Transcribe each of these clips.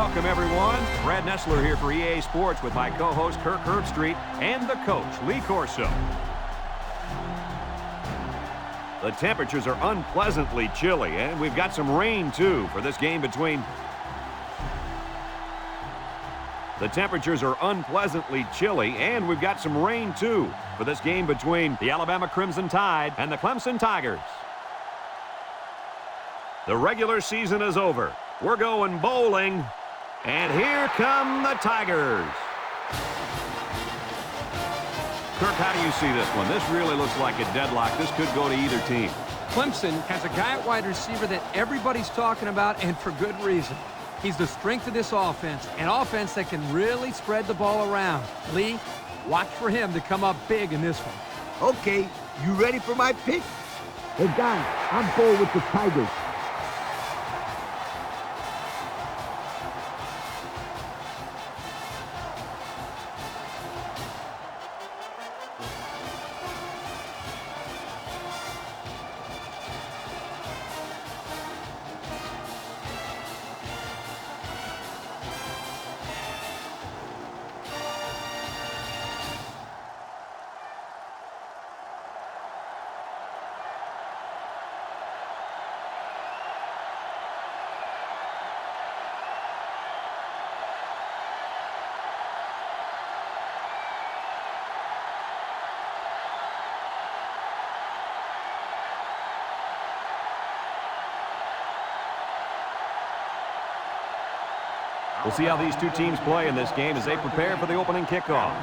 Welcome, everyone. Brad Nessler here for EA Sports with my co-host Kirk Herbstreit and the coach, Lee Corso. The temperatures are unpleasantly chilly, and we've got some rain, too, for this game between... The temperatures are unpleasantly chilly, and we've got some rain, too, for this game between the Alabama Crimson Tide and the Clemson Tigers. The regular season is over. We're going bowling, and here come the Tigers. Kirk, how do you see this one? This really looks like a deadlock. This could go to either team. Clemson has a guy at wide receiver that everybody's talking about, and for good reason. He's the strength of this offense, an offense that can really spread the ball around. Lee, watch for him to come up big in this one. Okay, you ready for my pick? Hey, guys, I'm bold with the Tigers. We'll see how these two teams play in this game as they prepare for the opening kickoff.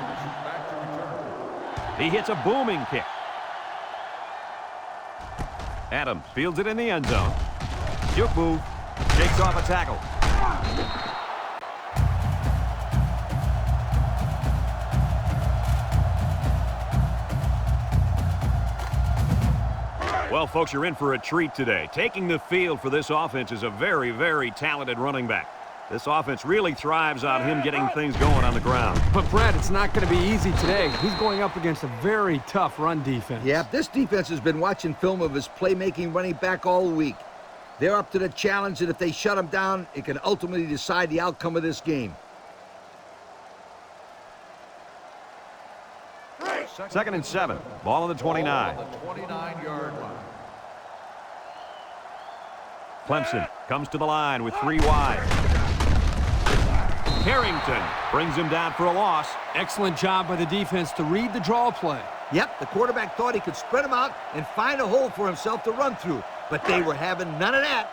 He hits a booming kick. Adams fields it in the end zone. Juke move. Shakes off a tackle. Well, folks, you're in for a treat today. Taking the field for this offense is a very, very talented running back. This offense really thrives on him getting things going on the ground. But, Brad, it's not going to be easy today. He's going up against a very tough run defense. Yeah, this defense has been watching film of his playmaking running back all week. They're up to the challenge, and if they shut him down, it can ultimately decide the outcome of this game. Second and 7. Ball on the 29. Clemson comes to the line with 3 wide. Harrington brings him down for a loss. Excellent job by the defense to read the draw play. Yep, the quarterback thought he could spread him out and find a hole for himself to run through, but they were having none of that.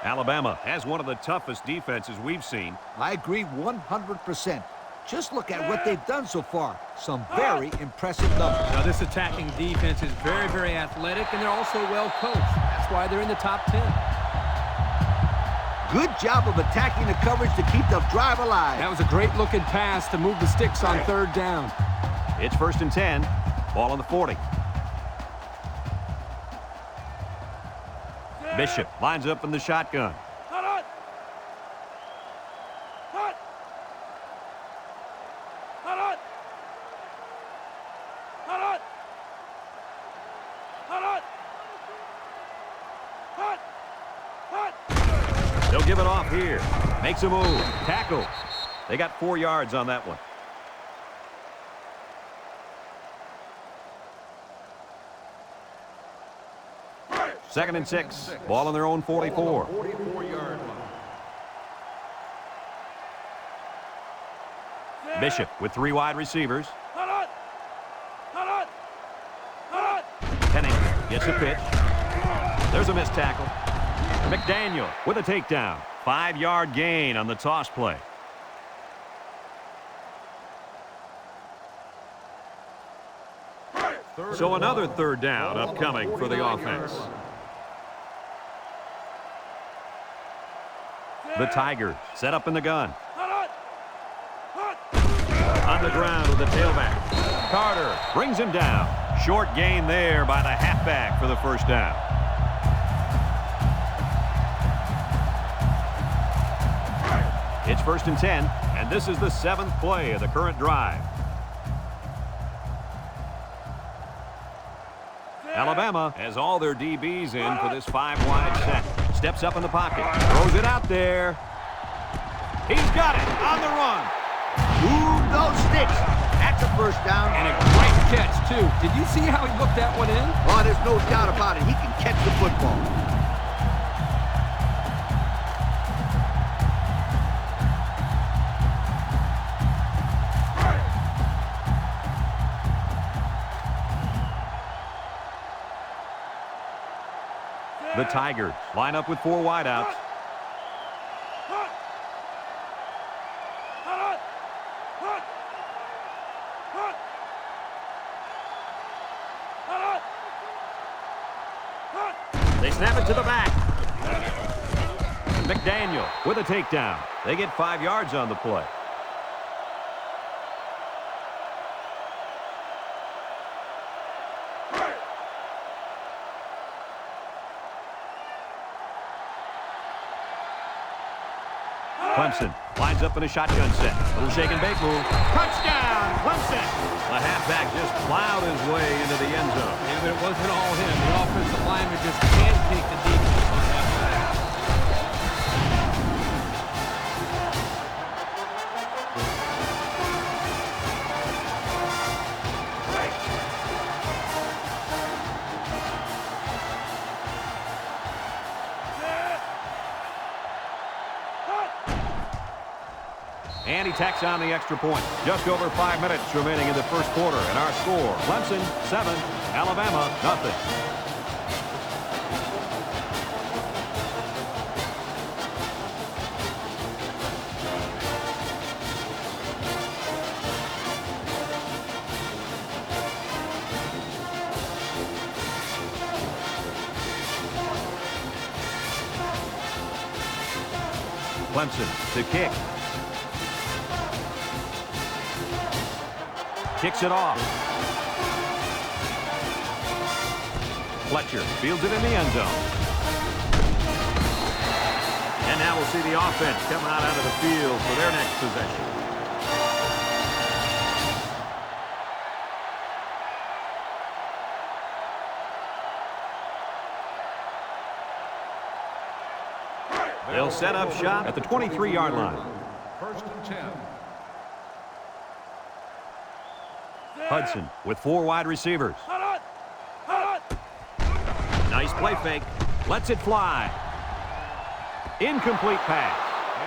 Alabama has one of the toughest defenses we've seen. I agree 100%. Just look at what they've done so far. Some very impressive numbers. Now, this attacking defense is very, very athletic, and they're also well coached. That's why they're in the top 10. Good job of attacking the coverage to keep the drive alive. That was a great-looking pass to move the sticks on third down. It's first and 10. Ball on the 40. Bishop lines up in the shotgun. They'll give it off here. Makes a move. Tackle. They got 4 yards on that one. Second and 6. Ball on their own 44. Bishop with 3 wide receivers. Penning gets a pitch. There's a missed tackle. McDaniel with a takedown. 5-yard gain on the toss play. So another third down upcoming for the offense. The Tigers set up in the gun. On the ground with the tailback. Carter brings him down. Short gain there by the halfback for the first down. It's first and 10, and this is the 7th play of the current drive. Alabama has all their DBs in for this 5-wide set. Steps up in the pocket. Throws it out there. He's got it on the run. Move those sticks. That's a first down. And a great catch, too. Did you see how he looked that one in? Oh, there's no doubt about it. He can catch the football. The Tigers line up with 4 wideouts. They snap it to the back. McDaniel with a takedown. They get 5 yards on the play. Clemson lines up in a shotgun set. Little shake and bake move. Touchdown, Clemson! The halfback just plowed his way into the end zone. Yeah, but it wasn't all him. The offensive lineman just handpicked the defense on that pass. And he tacks on the extra point. Just over 5 minutes remaining in the first quarter. And our score, Clemson 7, Alabama nothing. Clemson to kick. Kicks it off. Fletcher fields it in the end zone. And now we'll see the offense come out onto the field for their next possession. They'll set up shop at the 23-yard line. First and 10. Hudson with 4 wide receivers. Nice play fake. Lets it fly. Incomplete pass.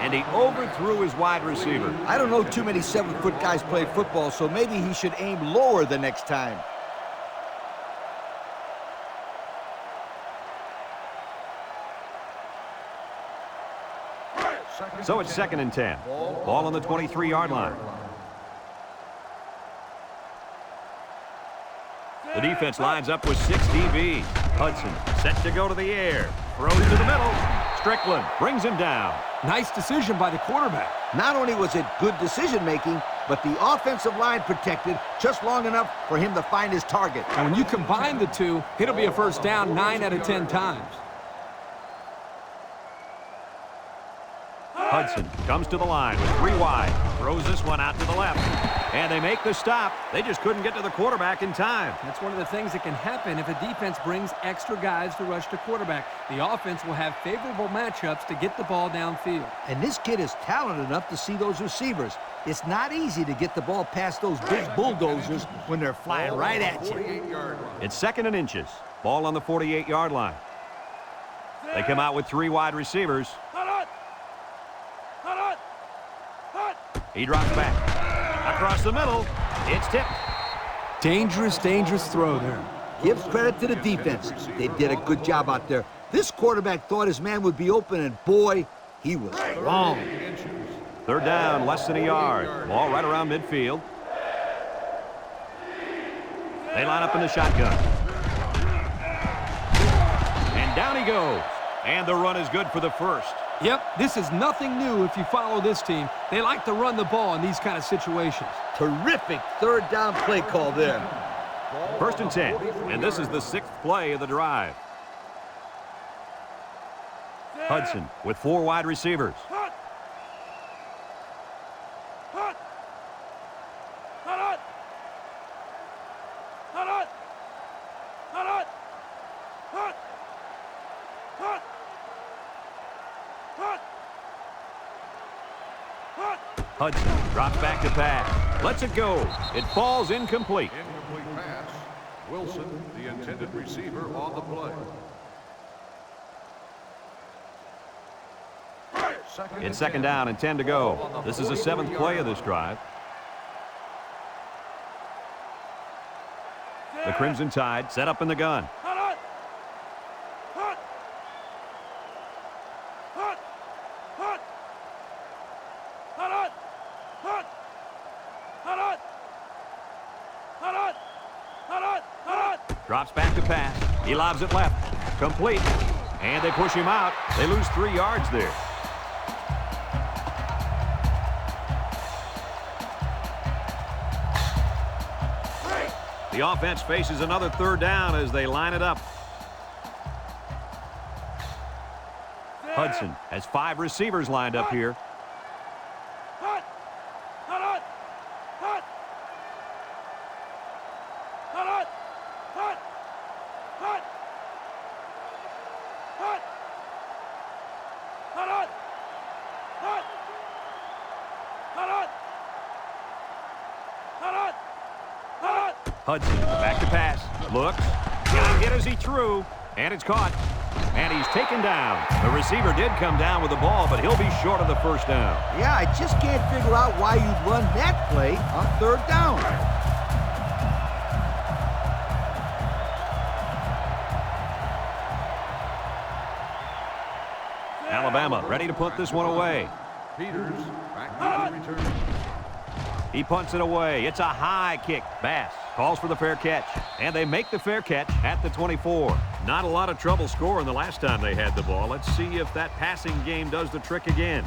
And he overthrew his wide receiver. I don't know too many 7-foot guys play football, so maybe he should aim lower the next time. So it's 2nd and 10. Ball on the 23-yard line. The defense lines up with 6 DBs. Hudson set to go to the air. Throws to the middle. Strickland brings him down. Nice decision by the quarterback. Not only was it good decision-making, but the offensive line protected just long enough for him to find his target. And when you combine the two, it'll be a first down 9 out of 10 times. Hudson comes to the line with 3 wide. Throws this one out to the left. And they make the stop. They just couldn't get to the quarterback in time. That's one of the things that can happen if a defense brings extra guys to rush the quarterback. The offense will have favorable matchups to get the ball downfield. And this kid is talented enough to see those receivers. It's not easy to get the ball past those big bulldozers when they're flying right at you. It's 2nd and inches. Ball on the 48-yard line. They come out with 3 wide receivers. He drops back. Across the middle. It's tipped. Dangerous, dangerous throw there. Give credit to the defense. They did a good job out there. This quarterback thought his man would be open, and boy, he was wrong. 3rd down, less than a yard. Ball right around midfield. They line up in the shotgun. And down he goes. And the run is good for the first. Yep, this is nothing new if you follow this team. They like to run the ball in these kind of situations. Terrific 3rd down play call there. 1st and 10. And this is the 6th play of the drive. Hudson with 4 wide receivers. Hudson drops back to pass. Lets it go. It falls incomplete. Incomplete pass. Wilson, the intended receiver, on the play. It's second down and 10 to go. This is the 7th play of this drive. The Crimson Tide set up in the gun. Drops back to pass. He lobs it left. Complete. And they push him out. They lose 3 yards there. The offense faces another 3rd down as they line it up. Hudson has 5 receivers lined up here. Hudson back to pass. Looks. Got hit as he threw. And it's caught. And he's taken down. The receiver did come down with the ball, but he'll be short of the 1st down. Yeah, I just can't figure out why you'd run that play on 3rd down. Alabama ready to put this one away. Peters back to the return. He punts it away. It's a high kick. Bass calls for the fair catch. And they make the fair catch at the 24. Not a lot of trouble scoring the last time they had the ball. Let's see if that passing game does the trick again.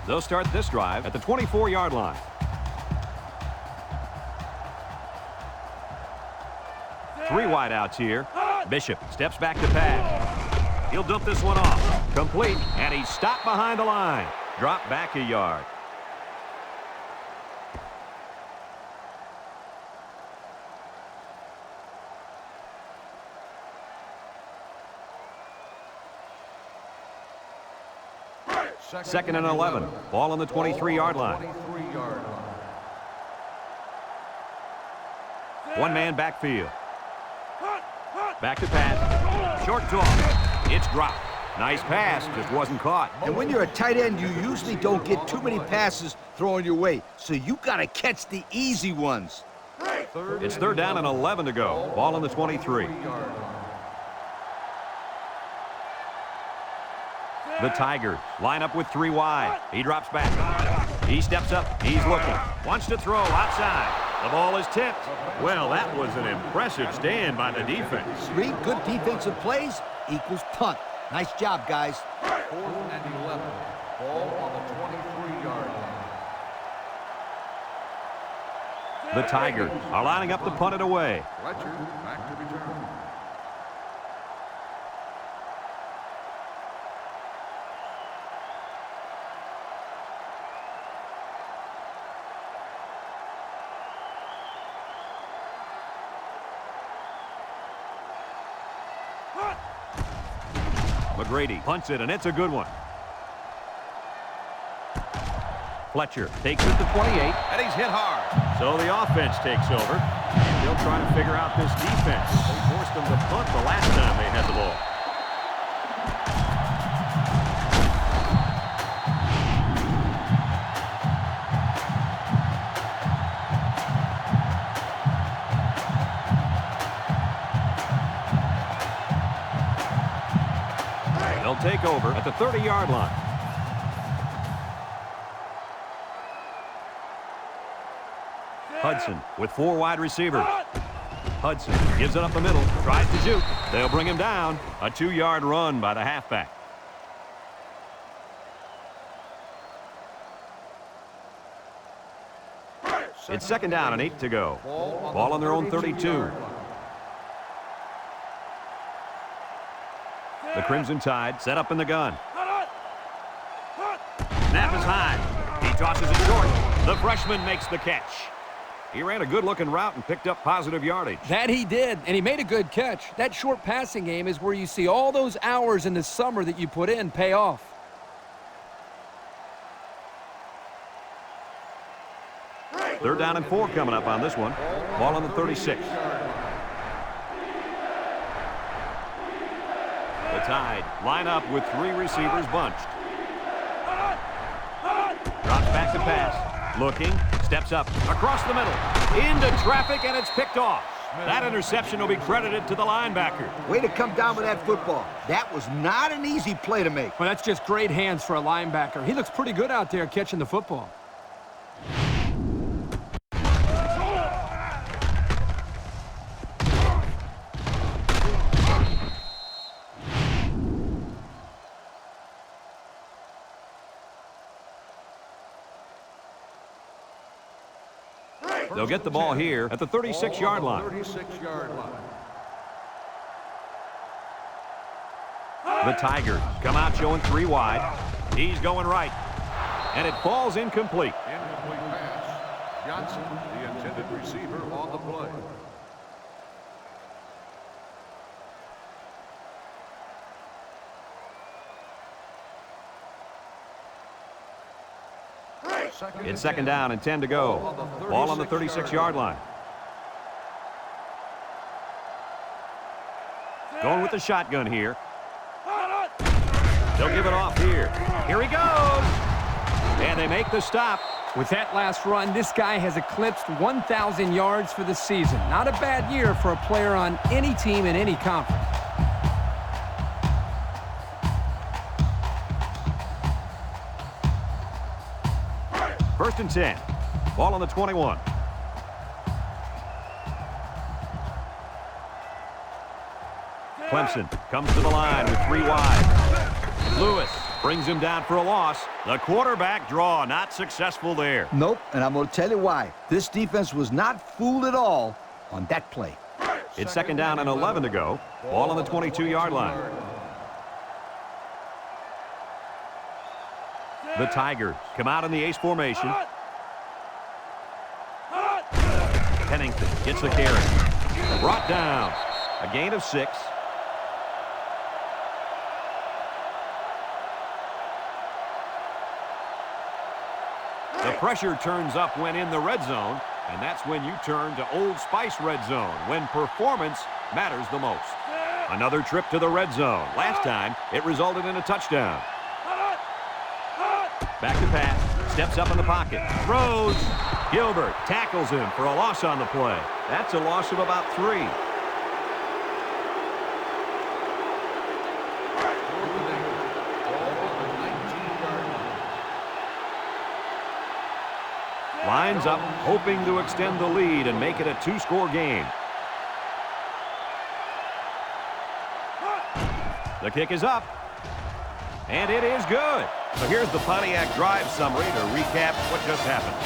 They'll start this drive at the 24-yard line. Three wideouts here. Bishop steps back to pass. He'll dump this one off. Complete. And he's stopped behind the line. Drop back a yard. Second and 11. Ball on the 23-yard line. 23-yard line. One man backfield. Back to pass. Short toss. It's dropped. Nice pass. Just wasn't caught. And when you're a tight end, you usually don't get too many passes thrown your way. So you got to catch the easy ones. It's 3rd down and 11 to go. Ball on the 23. The Tigers line up with 3 wide. He drops back. He steps up. He's looking. Wants to throw outside. The ball is tipped. Well, that was an impressive stand by the defense. 3 good defensive plays equals punt. Nice job, guys. 4th and 11. Ball on the 23-yard line. The Tigers are lining up to punt it away. Fletcher back to return. McGrady punts it, and it's a good one. Fletcher takes it to 28, and he's hit hard. So the offense takes over, and they'll try to figure out this defense. They forced them to punt the last time they had the ball. They'll take over at the 30-yard line. Hudson with 4 wide receivers. Hudson gives it up the middle, tries to shoot. They'll bring him down. A 2-yard run by the halfback. It's 2nd down and 8 to go. Ball on their own 32. The Crimson Tide set up in the gun. Snap is high. He tosses it short. The freshman makes the catch. He ran a good-looking route and picked up positive yardage. That he did, and he made a good catch. That short passing game is where you see all those hours in the summer that you put in pay off. Third down and 4 coming up on this one. Ball on the 36. The Tide line up with 3 receivers bunched. Drops back to pass. Looking. Steps up. Across the middle. Into traffic, and it's picked off. That interception will be credited to the linebacker. Way to come down with that football. That was not an easy play to make. Well, that's just great hands for a linebacker. He looks pretty good out there catching the football. They'll get the ball here at the 36-yard line. 36-yard line. The Tigers come out showing 3 wide. He's going right. And it falls incomplete. Incomplete pass. Johnson, the intended receiver, on the play. It's second down and 10 to go. Ball on the 36-yard line. Going with the shotgun here. They'll give it off here. Here he goes. And they make the stop. With that last run, this guy has eclipsed 1,000 yards for the season. Not a bad year for a player on any team in any conference. First and 10. Ball on the 21. Clemson comes to the line with 3 wide. Lewis brings him down for a loss. The quarterback draw not successful there. Nope, and I'm going to tell you why. This defense was not fooled at all on that play. It's second down and 11 to go. Ball on the 22-yard line. The Tigers come out in the ace formation. Pennington gets the carry. Brought down. A gain of 6. The pressure turns up when in the red zone, and that's when you turn to Old Spice red zone, when performance matters the most. Another trip to the red zone. Last time, it resulted in a touchdown. Back to pass. Steps up in the pocket. Throws. Gilbert tackles him for a loss on the play. That's a loss of about 3. Lines up, hoping to extend the lead and make it a 2-score game. The kick is up. And it is good. So here's the Pontiac drive summary to recap what just happened.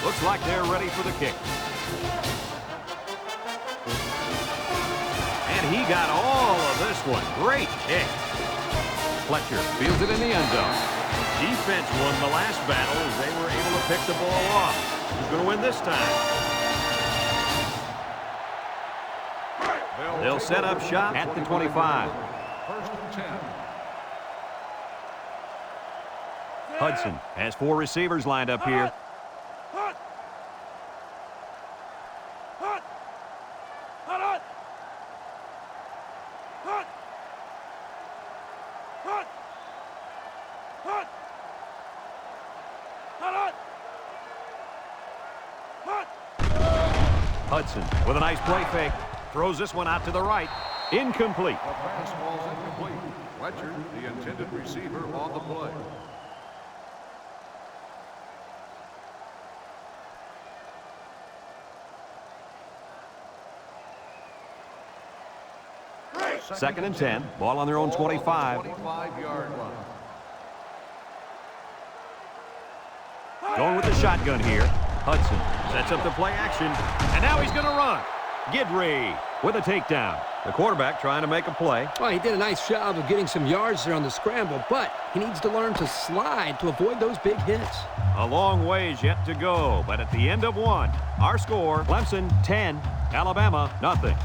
Looks like they're ready for the kick. And he got all of this one. Great kick. Fletcher fields it in the end zone. Defense won the last battle as they were able to pick the ball off. Who's going to win this time? They'll set up shop at the 25. First and 10. Hudson has 4 receivers lined up here. Hudson with a nice play fake. Throws this one out to the right. Incomplete. The pass falls incomplete. Fletcher, the intended receiver, on the play. Second and 10. Ball on their own 25. 25-yard line. Going with the shotgun here. Hudson sets up the play action. And now he's going to run. Guidry with a takedown. The quarterback trying to make a play. Well, he did a nice job of getting some yards there on the scramble, but he needs to learn to slide to avoid those big hits. A long ways yet to go, but at the end of one, our score, Clemson 10, Alabama nothing.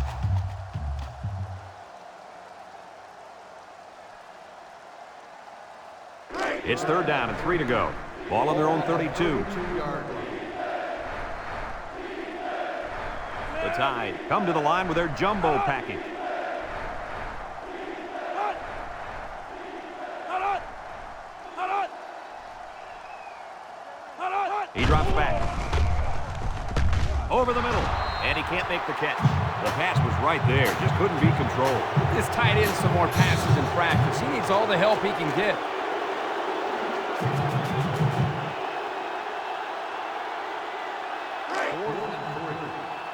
It's third down and 3 to go. Ball on their own 32. The Tide come to the line with their jumbo package. He drops back. Over the middle. And he can't make the catch. The pass was right there. Just couldn't be controlled. This tight end some more passes in practice. He needs all the help he can get.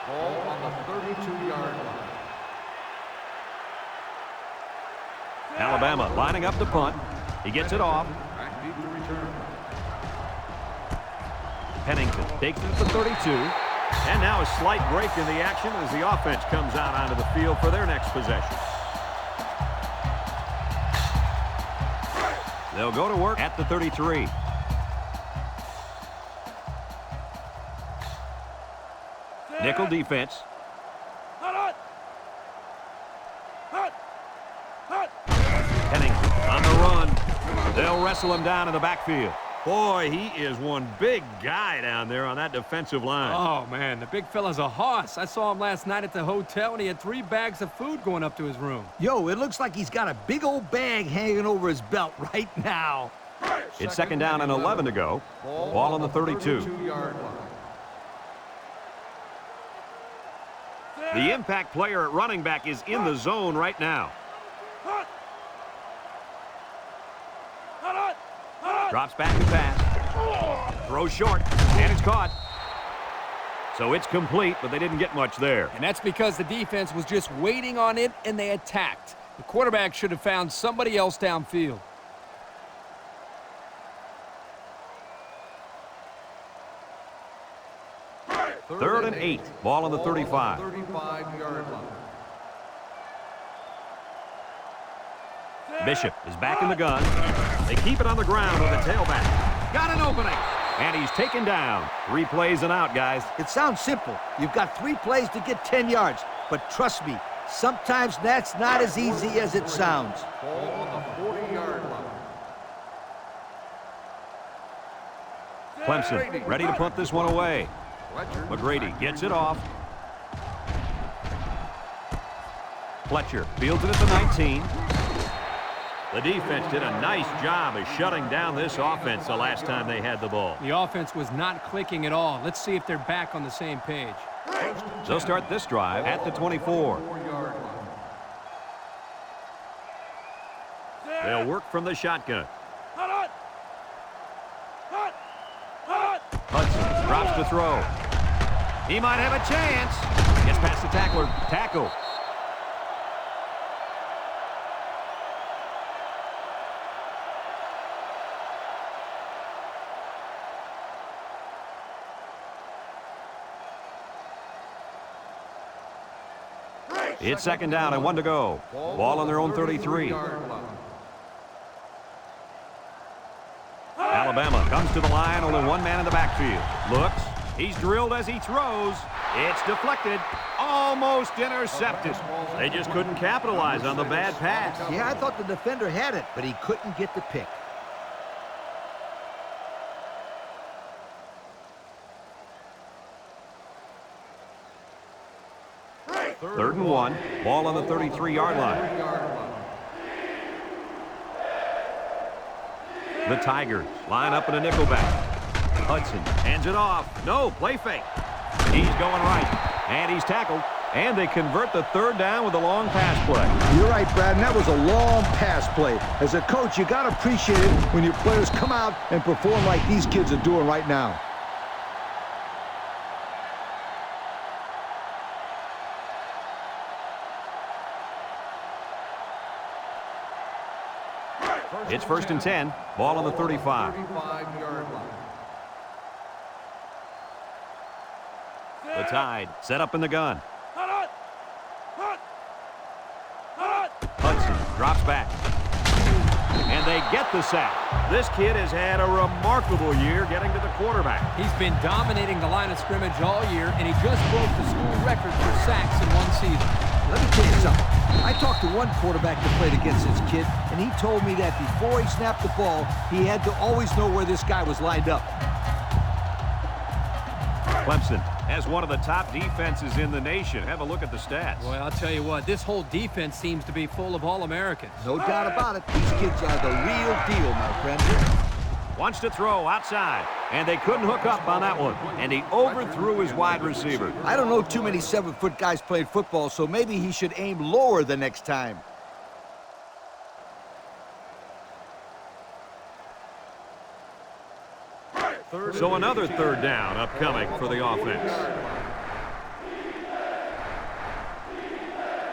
Ball on the 32-yard line. Alabama lining up to punt. He gets it off. Back deep to return. Pennington takes it at the 32. And now a slight break in the action as the offense comes out onto the field for their next possession. They'll go to work at the 33. Nickel defense. Pennington on the run. They'll wrestle him down in the backfield. Boy, he is one big guy down there on that defensive line. Oh, man, the big fella's a hoss. I saw him last night at the hotel, and he had 3 bags of food going up to his room. Yo, it looks like he's got a big old bag hanging over his belt right now. It's second down and 11 to go. Ball on the 32. 32-yard line. The impact player at running back is in the zone right now. Drops back to pass. Throws short, and it's caught. So it's complete, but they didn't get much there. And that's because the defense was just waiting on it, and they attacked. The quarterback should have found somebody else downfield. Third and 8. Ball on the 35. 35-yard line. Bishop is back in the gun. They keep it on the ground with a tailback. Got an opening. And he's taken down. 3 plays and out, guys. It sounds simple. You've got 3 plays to get 10 yards. But trust me, sometimes that's not as easy as it sounds. Ball on the 40-yard line. Clemson ready to punt this one away. McGrady gets it off. Fletcher fields it at the 19. The defense did a nice job of shutting down this offense the last time they had the ball. The offense was not clicking at all. Let's see if they're back on the same page. They'll start this drive at the 24. They'll work from the shotgun. Hudson drops to throw. He might have a chance. Gets past the tackler. Tackle. It's second down and 1 to go. Ball on their own 33. Alabama comes to the line, only 1 man in the backfield. Looks, he's drilled as he throws. It's deflected, almost intercepted. They just couldn't capitalize on the bad pass. Yeah, I thought the defender had it, but he couldn't get the pick. Third and 1, ball on the 33-yard line. The Tigers line up in a nickelback. Hudson hands it off. No, play fake. He's going right, and he's tackled. And they convert the third down with a long pass play. You're right, Brad, and that was a long pass play. As a coach, you got to appreciate it when your players come out and perform like these kids are doing right now. It's first and 10. Ball on the 35. 35-yard line. The Tide set up in the gun. Drops back. And they get the sack. This kid has had a remarkable year getting to the quarterback. He's been dominating the line of scrimmage all year, and he just broke the school record for sacks in one season. Let me tell you something. I talked to one quarterback that played against this kid, and he told me that before he snapped the ball, he had to always know where this guy was lined up. Clemson has one of the top defenses in the nation. Have a look at the stats. Boy, I'll tell you what, this whole defense seems to be full of All-Americans. No doubt about it. These kids are the real deal, my friend. Wants to throw outside, and they couldn't hook up on that one. And he overthrew his wide receiver. I don't know too many 7-foot guys playing football, so maybe he should aim lower the next time. So another third down upcoming for the offense.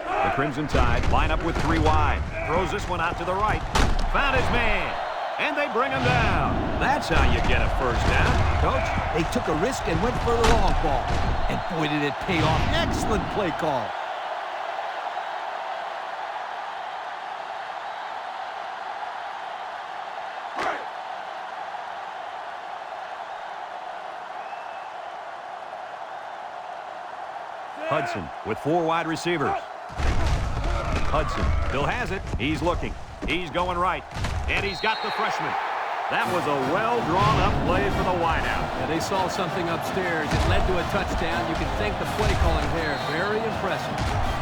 The Crimson Tide line up with 3 wide. Throws this one out to the right. Found his man. And they bring him down. That's how you get a first down, Coach. They took a risk and went for the long ball. And boy, did it pay off. Excellent play call. Hudson with 4 wide receivers. Hudson still has it. He's looking. He's going right. And he's got the freshman. That was a well-drawn-up play for the wideout. Yeah, they saw something upstairs. It led to a touchdown. You can thank the play calling there. Very impressive.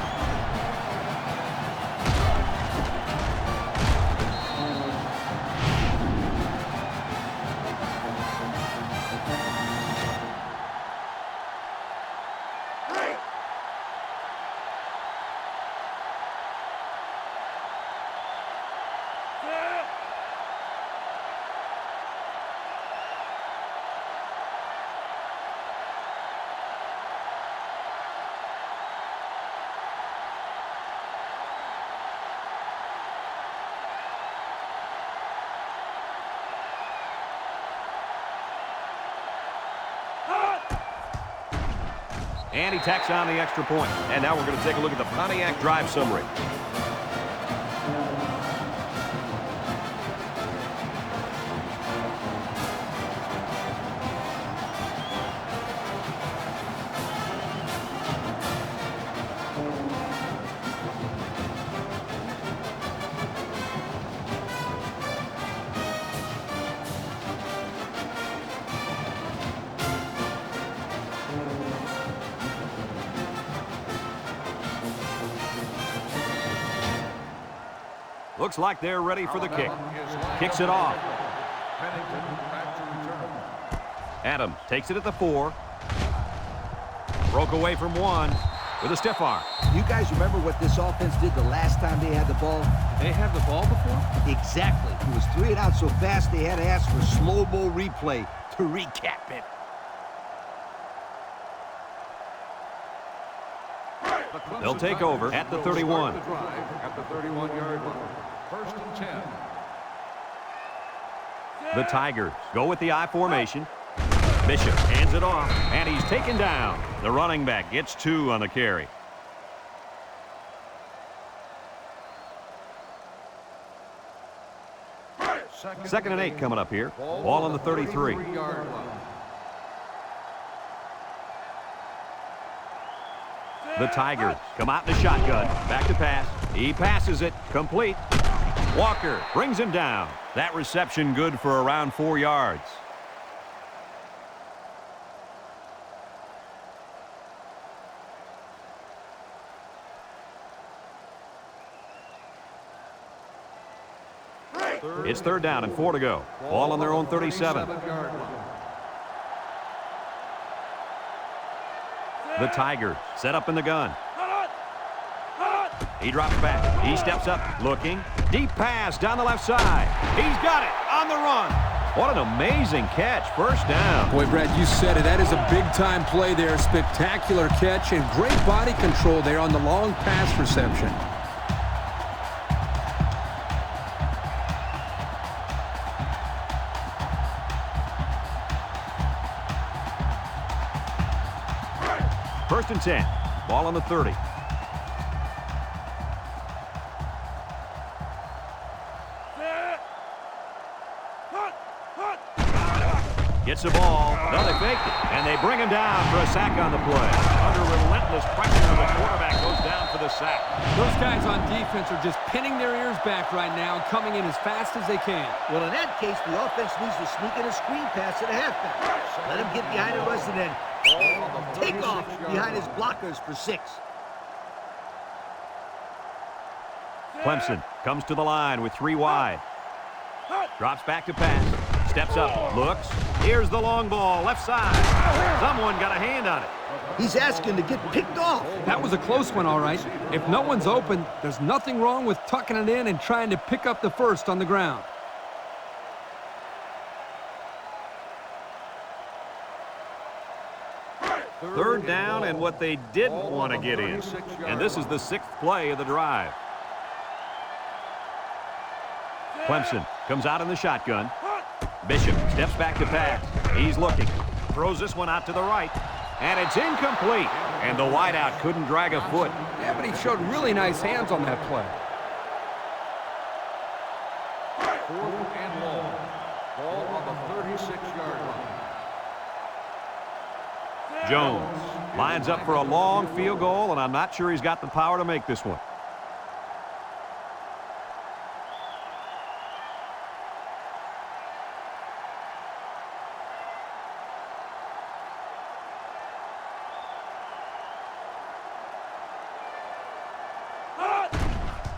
And he tacks on the extra point. And now we're going to take a look at the Pontiac drive summary. Looks like they're ready for the kick. Kicks it off. Adams takes it at the 4. Broke away from 1 with a stiff arm. You guys remember what this offense did the last time they had the ball? They have the ball before? Exactly. It was 3 and out so fast they had to ask for slow-mo replay to recap it. They'll take over at the 31. At the 31-yard line. 1st and 10. The Tigers go with the I formation. Bishop hands it off, and he's taken down. The running back gets 2 on the carry. Second and 8 coming up here. Ball on the 33. The Tigers come out in the shotgun. Back to pass. He passes it. Complete. Walker brings him down. That reception good for around 4 yards. It's 3rd down and 4 to go. Ball on their own 37. The Tigers set up in the gun. He drops back. He steps up, looking. Deep pass down the left side. He's got it on the run. What an amazing catch. 1st down. Boy, Brad, you said it. That is a big-time play there. Spectacular catch and great body control there on the long pass reception. First and 10. Ball on the 30. Gets the ball. No, they faked it. And they bring him down for a sack on the play. Under relentless pressure, the quarterback goes down for the sack. Those guys on defense are just pinning their ears back right now and coming in as fast as they can. Well, in that case, the offense needs to sneak in a screen pass to the halfback. Let him get behind the rush and then take off behind his blockers for 6. Clemson comes to the line with 3 wide. Drops back to pass. Steps up. Looks. Here's the long ball. Left side. Someone got a hand on it. He's asking to get picked off. That was a close one, all right. If no one's open, there's nothing wrong with tucking it in and trying to pick up the first on the ground. Third down and what they didn't want to get in. And this is the 6th play of the drive. Clemson comes out in the shotgun. Bishop steps back to pass. He's looking. Throws this one out to the right. And it's incomplete. And the wideout couldn't drag a foot. Yeah, but he showed really nice hands on that play. 4th and long. Ball on the 36-yard line. Jones lines up for a long field goal, and I'm not sure he's got the power to make this one.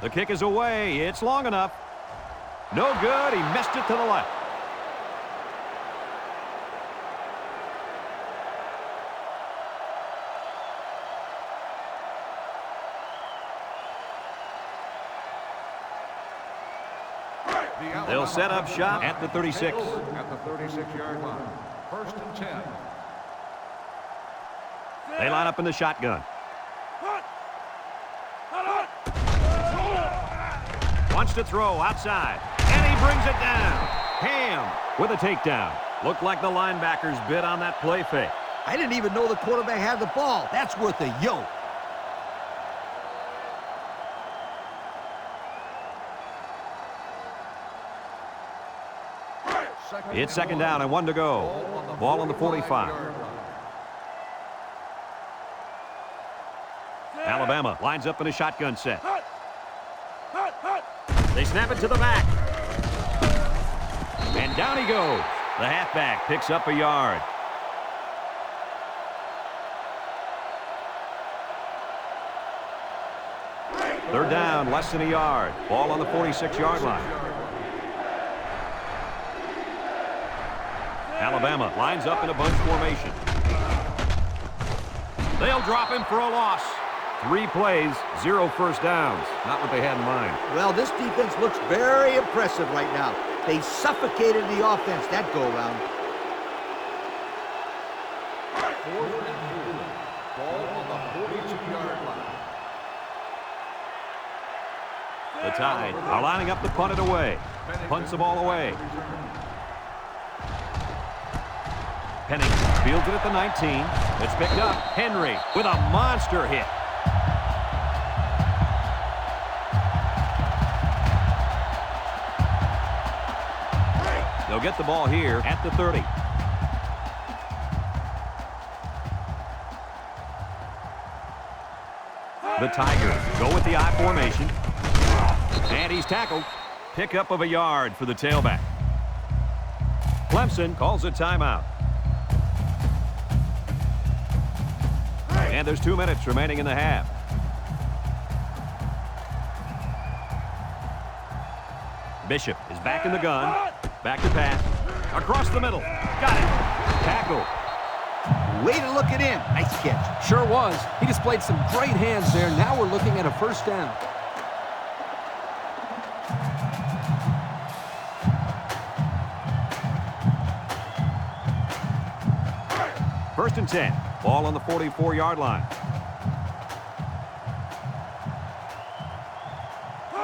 The kick is away. It's long enough. No good. He missed it to the left. They'll set up shop at the 36. At the 36-yard line. 1st and 10. They line up in the shotgun. Wants to throw outside, and he brings it down. Ham with a takedown. Looked like the linebackers bid on that play fake. I didn't even know the quarterback had the ball. That's worth a yoke. It's 2nd down and 1 to go. Ball on the 45. Alabama lines up in a shotgun set. They snap it to the back. And down he goes. The halfback picks up a yard. Third down, less than a yard. Ball on the 46-yard line. Alabama lines up in a bunch formation. They'll drop him for a loss. 3 plays, 0 first downs. Not what they had in mind. Well, this defense looks very impressive right now. They suffocated the offense that go-around. 4th and 4. Ball on the 42-yard line. The Tide are lining up to punt it away. Punts the ball away. Penning fields it at the 19. It's picked up. Henry with a monster hit. They'll get the ball here at the 30. The Tigers go with the I formation. And he's tackled. Pickup of a yard for the tailback. Clemson calls a timeout. And there's 2 minutes remaining in the half. Bishop is back in the gun. Back to pass. Across the middle. Got it. Tackle. Way to look it in. Nice catch. Sure was. He displayed some great hands there. Now we're looking at a 1st down. First and 10. Ball on the 44-yard line.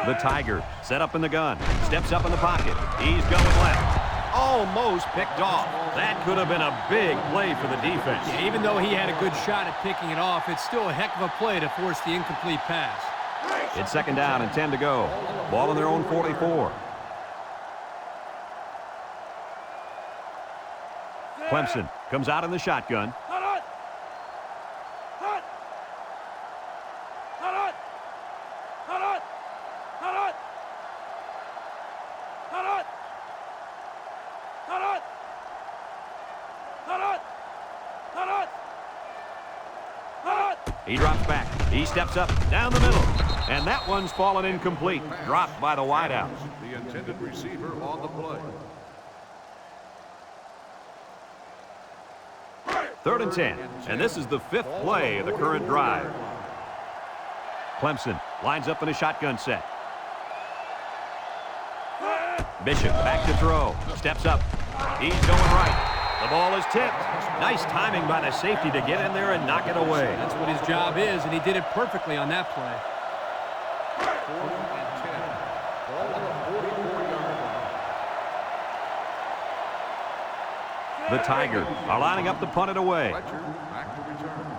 The Tiger set up in the gun. Steps up in the pocket. He's going left. Almost picked off. That could have been a big play for the defense. Yeah, even though he had a good shot at picking it off, it's still a heck of a play to force the incomplete pass. It's 2nd down and 10 to go. Ball on their own 44. Clemson comes out in the shotgun. He drops back. He steps up down the middle. And that one's fallen incomplete. Dropped by the wideout. The intended receiver on the play. 3rd and 10. And this is the 5th play of the current drive. Clemson lines up in a shotgun set. Bishop back to throw. Steps up. He's going right. The ball is tipped. Nice timing by the safety to get in there and knock it away. That's what his job is, and he did it perfectly on that play. 4th and 10. Ball on the 44-yard line. The Tigers are lining up to punt it away. Fletcher back to return.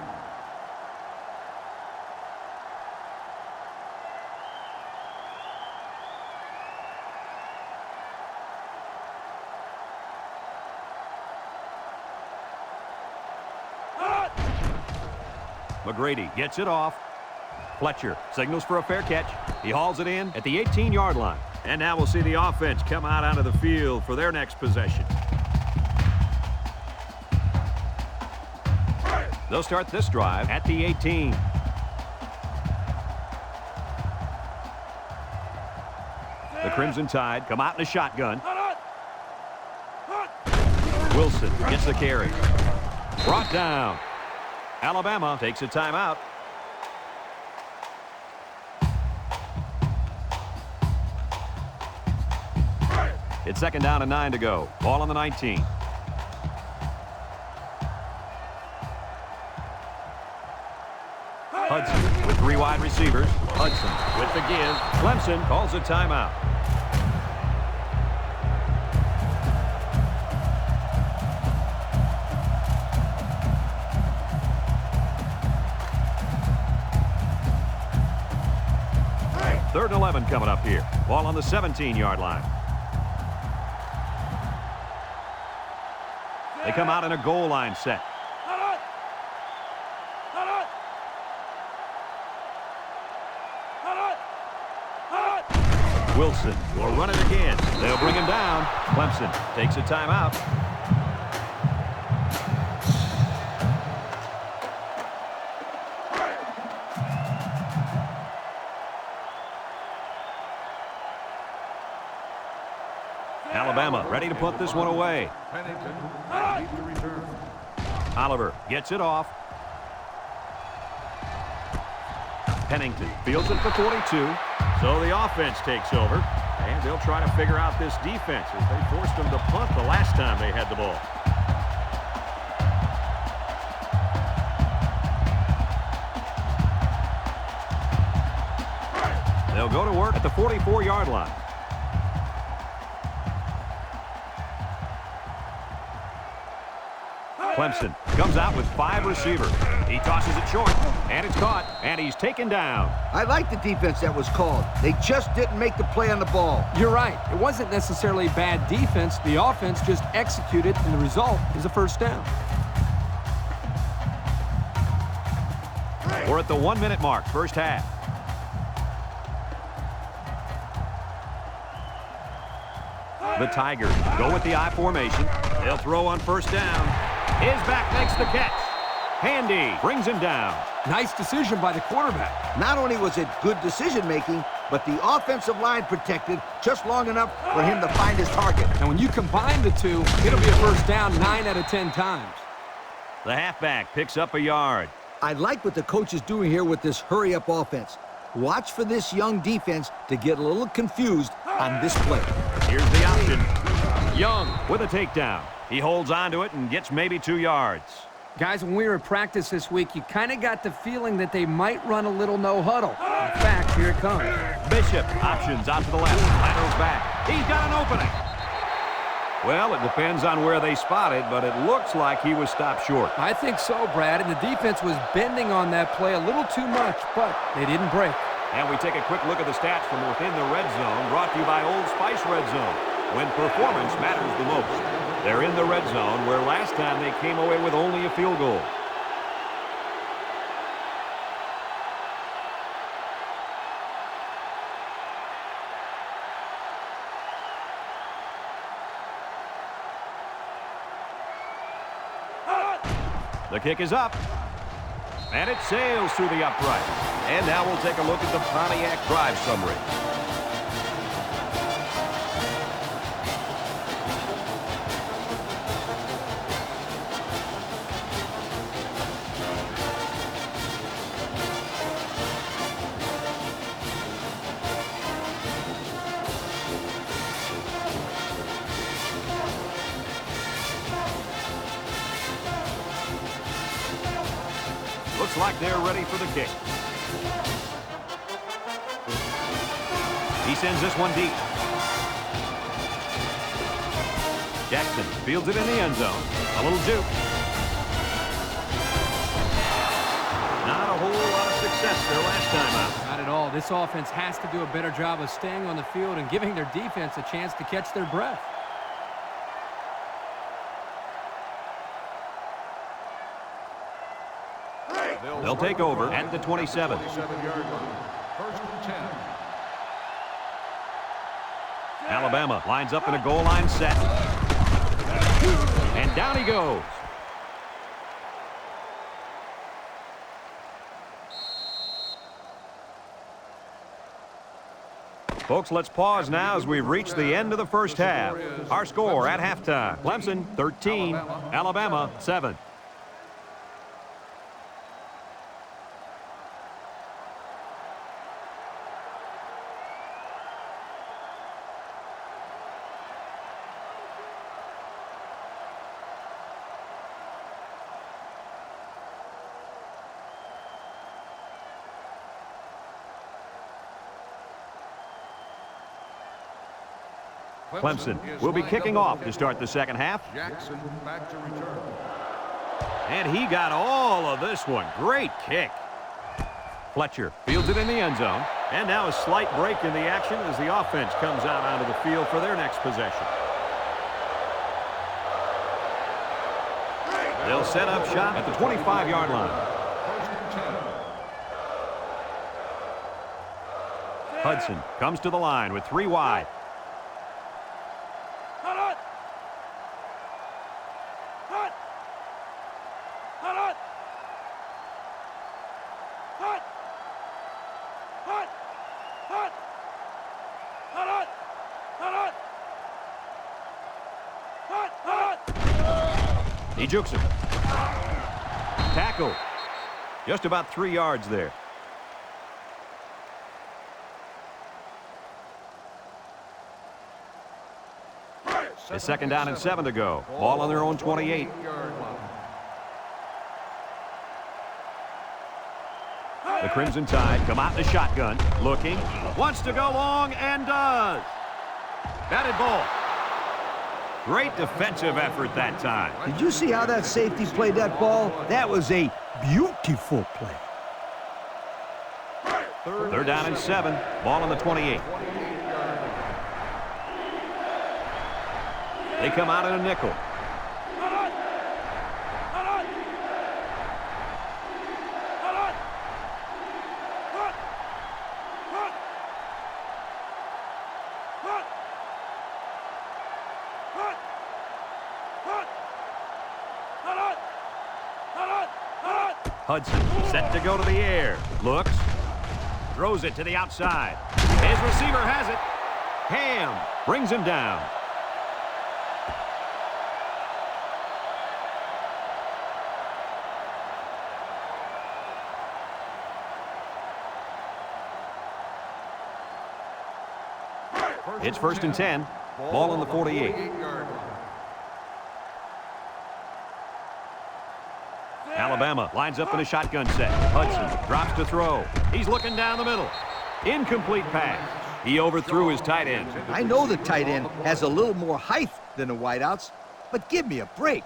McGrady gets it off. Fletcher signals for a fair catch. He hauls it in at the 18-yard line. And now we'll see the offense come out onto the field for their next possession. They'll start this drive at the 18. The Crimson Tide come out in a shotgun. Wilson gets the carry. Brought down. Alabama takes a timeout. It's 2nd down and 9 to go. Ball on the 19. Hudson with 3 wide receivers. Hudson with the give. Clemson calls a timeout. Third and 11 coming up here. Ball on the 17-yard line. They come out in a goal line set. Wilson will run it again. They'll bring him down. Clemson takes a timeout. Alabama ready to put this one away. Pennington ready to return. Oliver gets it off. Pennington fields it for 42. So the offense takes over. And they'll try to figure out this defense as they forced them to punt the last time they had the ball. They'll go to work at the 44-yard line. Clemson comes out with 5 receivers. He tosses it short, and it's caught, and he's taken down. I like the defense that was called. They just didn't make the play on the ball. You're right. It wasn't necessarily bad defense. The offense just executed, and the result is a first down. We're at the 1-minute mark, first half. The Tigers go with the I formation. They'll throw on first down. His back makes the catch. Handy brings him down. Nice decision by the quarterback. Not only was it good decision-making, but the offensive line protected just long enough for him to find his target. And when you combine the two, it'll be a first down 9 out of 10 times. The halfback picks up a yard. I like what the coach is doing here with this hurry-up offense. Watch for this young defense to get a little confused on this play. Here's the option. Young with a takedown. He holds on to it and gets maybe 2 yards. Guys, when we were at practice this week, you kind of got the feeling that they might run a little no huddle. In fact, here it comes. Bishop options out to the left. Laterals back. He's got an opening. Well, it depends on where they spot it, but it looks like he was stopped short. I think so, Brad, and the defense was bending on that play a little too much, but they didn't break. And we take a quick look at the stats from within the red zone, brought to you by Old Spice Red Zone, when performance matters the most. They're in the red zone, where last time they came away with only a field goal. The kick is up. And it sails through the upright. And now we'll take a look at the Pontiac drive summary. Looks like they're ready for the kick. He sends this one deep. Jackson fields it in the end zone. A little juke. Not a whole lot of success their last time out. Not at all. This offense has to do a better job of staying on the field and giving their defense a chance to catch their breath. They'll take over at the 27. 27-yard line. First and 10. Alabama lines up in a goal line set. And down he goes. Folks, let's pause now as we reach the end of the first half. Our score at halftime, Clemson 13, Alabama 7. Clemson will be kicking off to start the second half. Jackson back to return. And he got all of this one. Great kick. Fletcher fields it in the end zone. And now a slight break in the action as the offense comes out onto the field for their next possession. They'll set up shop at the 25-yard line. First and 10. Hudson comes to the line with 3 wide. He jukes him. Tackle. Just about 3 yards there. It's second down and 7 to go. Ball on their own 28. The Crimson Tide come out in the shotgun. Looking. Wants to go long and does. Batted ball. Great defensive effort that time. Did you see how that safety played that ball? That was a beautiful play. Third down and 7. Ball on the 28. They come out in a nickel. Hudson set to go to the air. Looks. Throws it to the outside. His receiver has it. Ham brings him down. It's first and 10. Ball on the 48. Alabama lines up in a shotgun set. Hudson drops to throw. He's looking down the middle. Incomplete pass. He overthrew his tight end. I know the tight end has a little more height than the wideouts, but give me a break.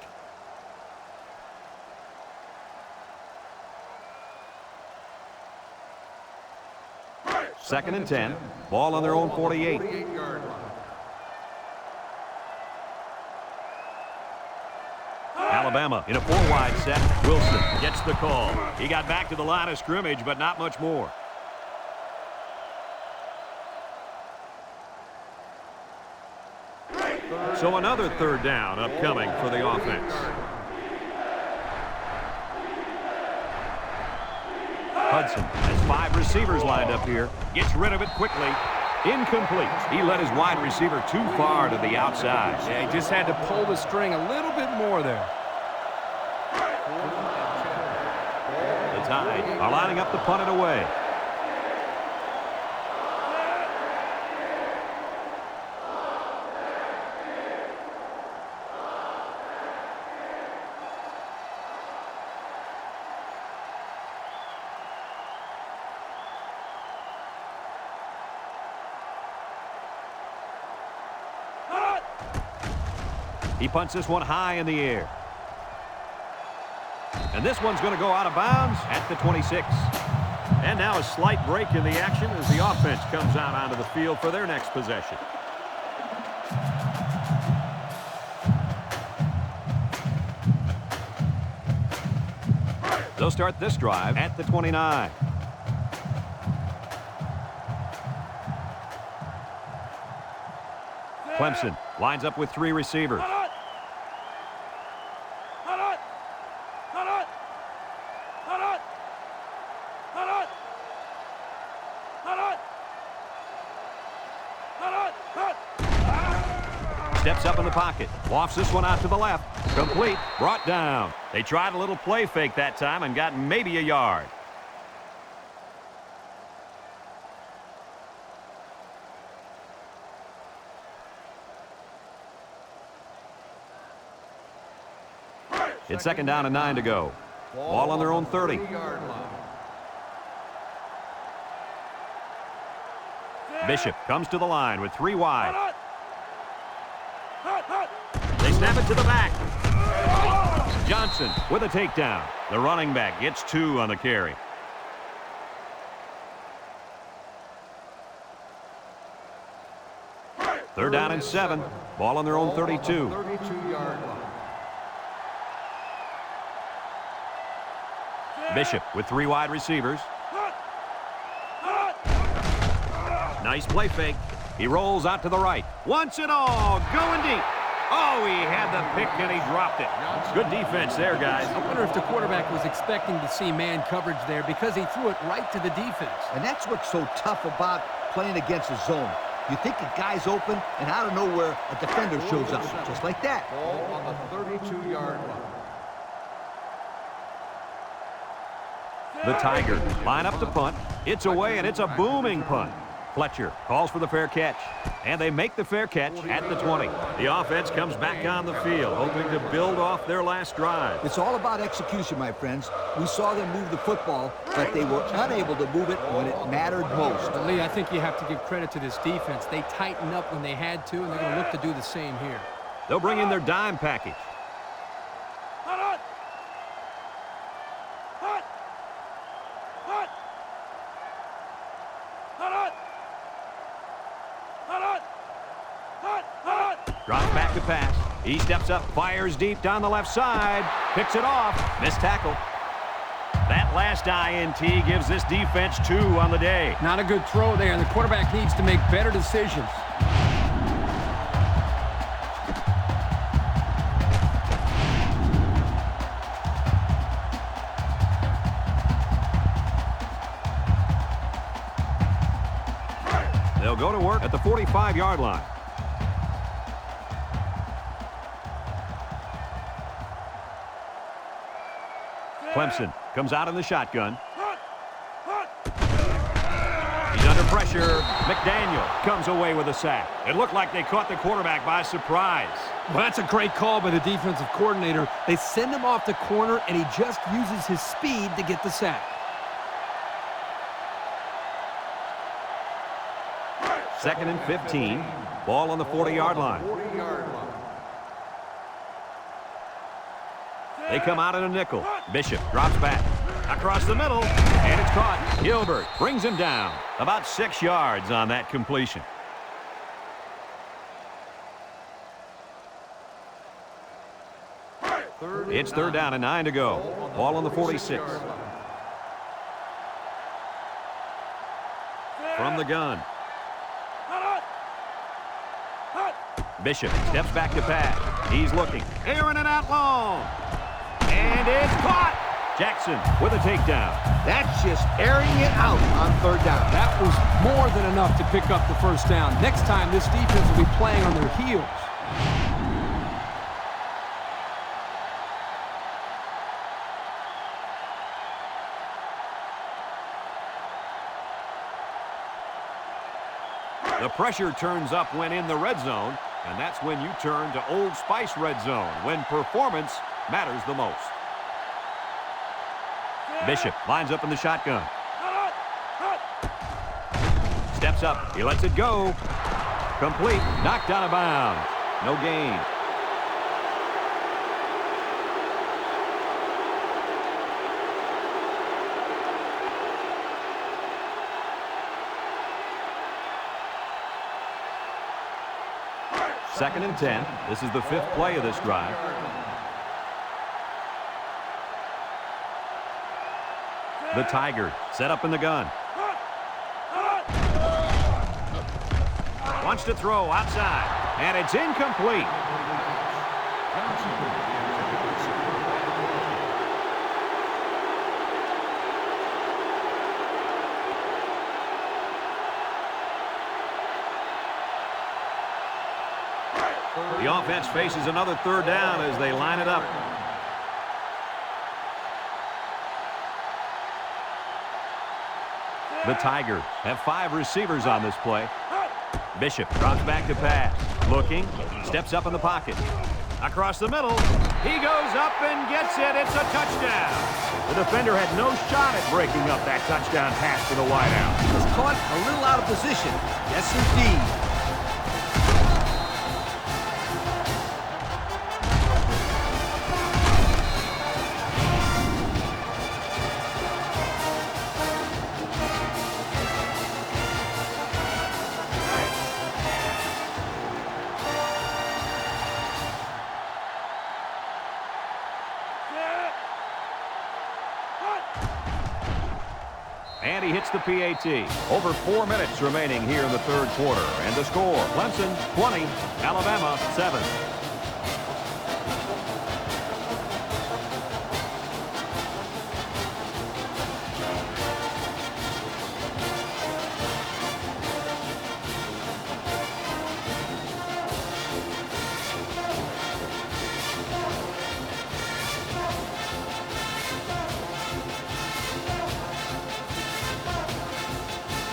Second and 10. Ball on their own 48. Alabama in a 4-wide set. Wilson gets the call. He got back to the line of scrimmage, but not much more. So another third down upcoming for the offense. Hudson has 5 receivers lined up here. Gets rid of it quickly. Incomplete. He led his wide receiver too far to the outside. Yeah, he just had to pull the string a little bit more there. The Tide are lining up to punt it away. He punts this one high in the air. And this one's going to go out of bounds at the 26. And now a slight break in the action as the offense comes out onto the field for their next possession. They'll start this drive at the 29. Clemson lines up with 3 receivers. Steps up in the pocket. Lofts this one out to the left. Complete. Brought down. They tried a little play fake that time and got maybe a yard. It's 2nd down and 9 to go. Ball on their own 30. Bishop comes to the line with 3 wide. They snap it to the back. Johnson with a takedown. The running back gets 2 on the carry. Third down and 7. Ball on their own 32. 32-yard line. Bishop with 3 wide receivers. Nice play fake. He rolls out to the right. Once and all, going deep. Oh, he had the pick and he dropped it. Good defense there, guys. I wonder if the quarterback was expecting to see man coverage there because he threw it right to the defense. And that's what's so tough about playing against a zone. You think a guy's open, and out of nowhere, a defender shows up, just like that. Ball on the 32-yard line. The Tigers line up to punt. It's away, and it's a booming punt. Fletcher calls for the fair catch, and they make the fair catch at the 20. The offense comes back on the field, hoping to build off their last drive. It's all about execution, my friends. We saw them move the football, but they were unable to move it when it mattered most. But Lee, I think you have to give credit to this defense. They tightened up when they had to, and they're going to look to do the same here. They'll bring in their dime package. Drops back to pass. He steps up, fires deep down the left side. Picks it off. Missed tackle. That last INT gives this defense 2 on the day. Not a good throw there, and the quarterback needs to make better decisions. They'll go to work at the 45-yard line. Clemson comes out in the shotgun. He's under pressure. McDaniel comes away with a sack. It looked like they caught the quarterback by surprise. Well, that's a great call by the defensive coordinator. They send him off the corner, and he just uses his speed to get the sack. 2nd and 15. Ball on the 40-yard line. 40-yard line. They come out in a nickel. Bishop drops back. Across the middle, and it's caught. Gilbert brings him down. About 6 yards on that completion. It's 3rd down and 9 to go. Ball on the 46. From the gun. Bishop steps back to pass. He's looking. Airing it out long. And it's caught. Jackson with a takedown. That's just airing it out on 3rd down. That was more than enough to pick up the first down. Next time, this defense will be playing on their heels. The pressure turns up when in the red zone, and that's when you turn to Old Spice red zone, when performance matters the most. Bishop lines up in the shotgun. Steps up. He lets it go. Complete. Knocked out of bounds. No gain. Second and 10. This is the 5th play of this drive. The Tigers set up in the gun. Wants to throw outside, and it's incomplete. The offense faces another 3rd down as they line it up. The Tigers have 5 receivers on this play. Bishop drops back to pass. Looking, steps up in the pocket. Across the middle, he goes up and gets it. It's a touchdown. The defender had no shot at breaking up that touchdown pass to the wideout. He was caught a little out of position. Yes, indeed. And he hits the PAT. Over 4 minutes remaining here in the 3rd quarter. And the score, Clemson 20, Alabama 7.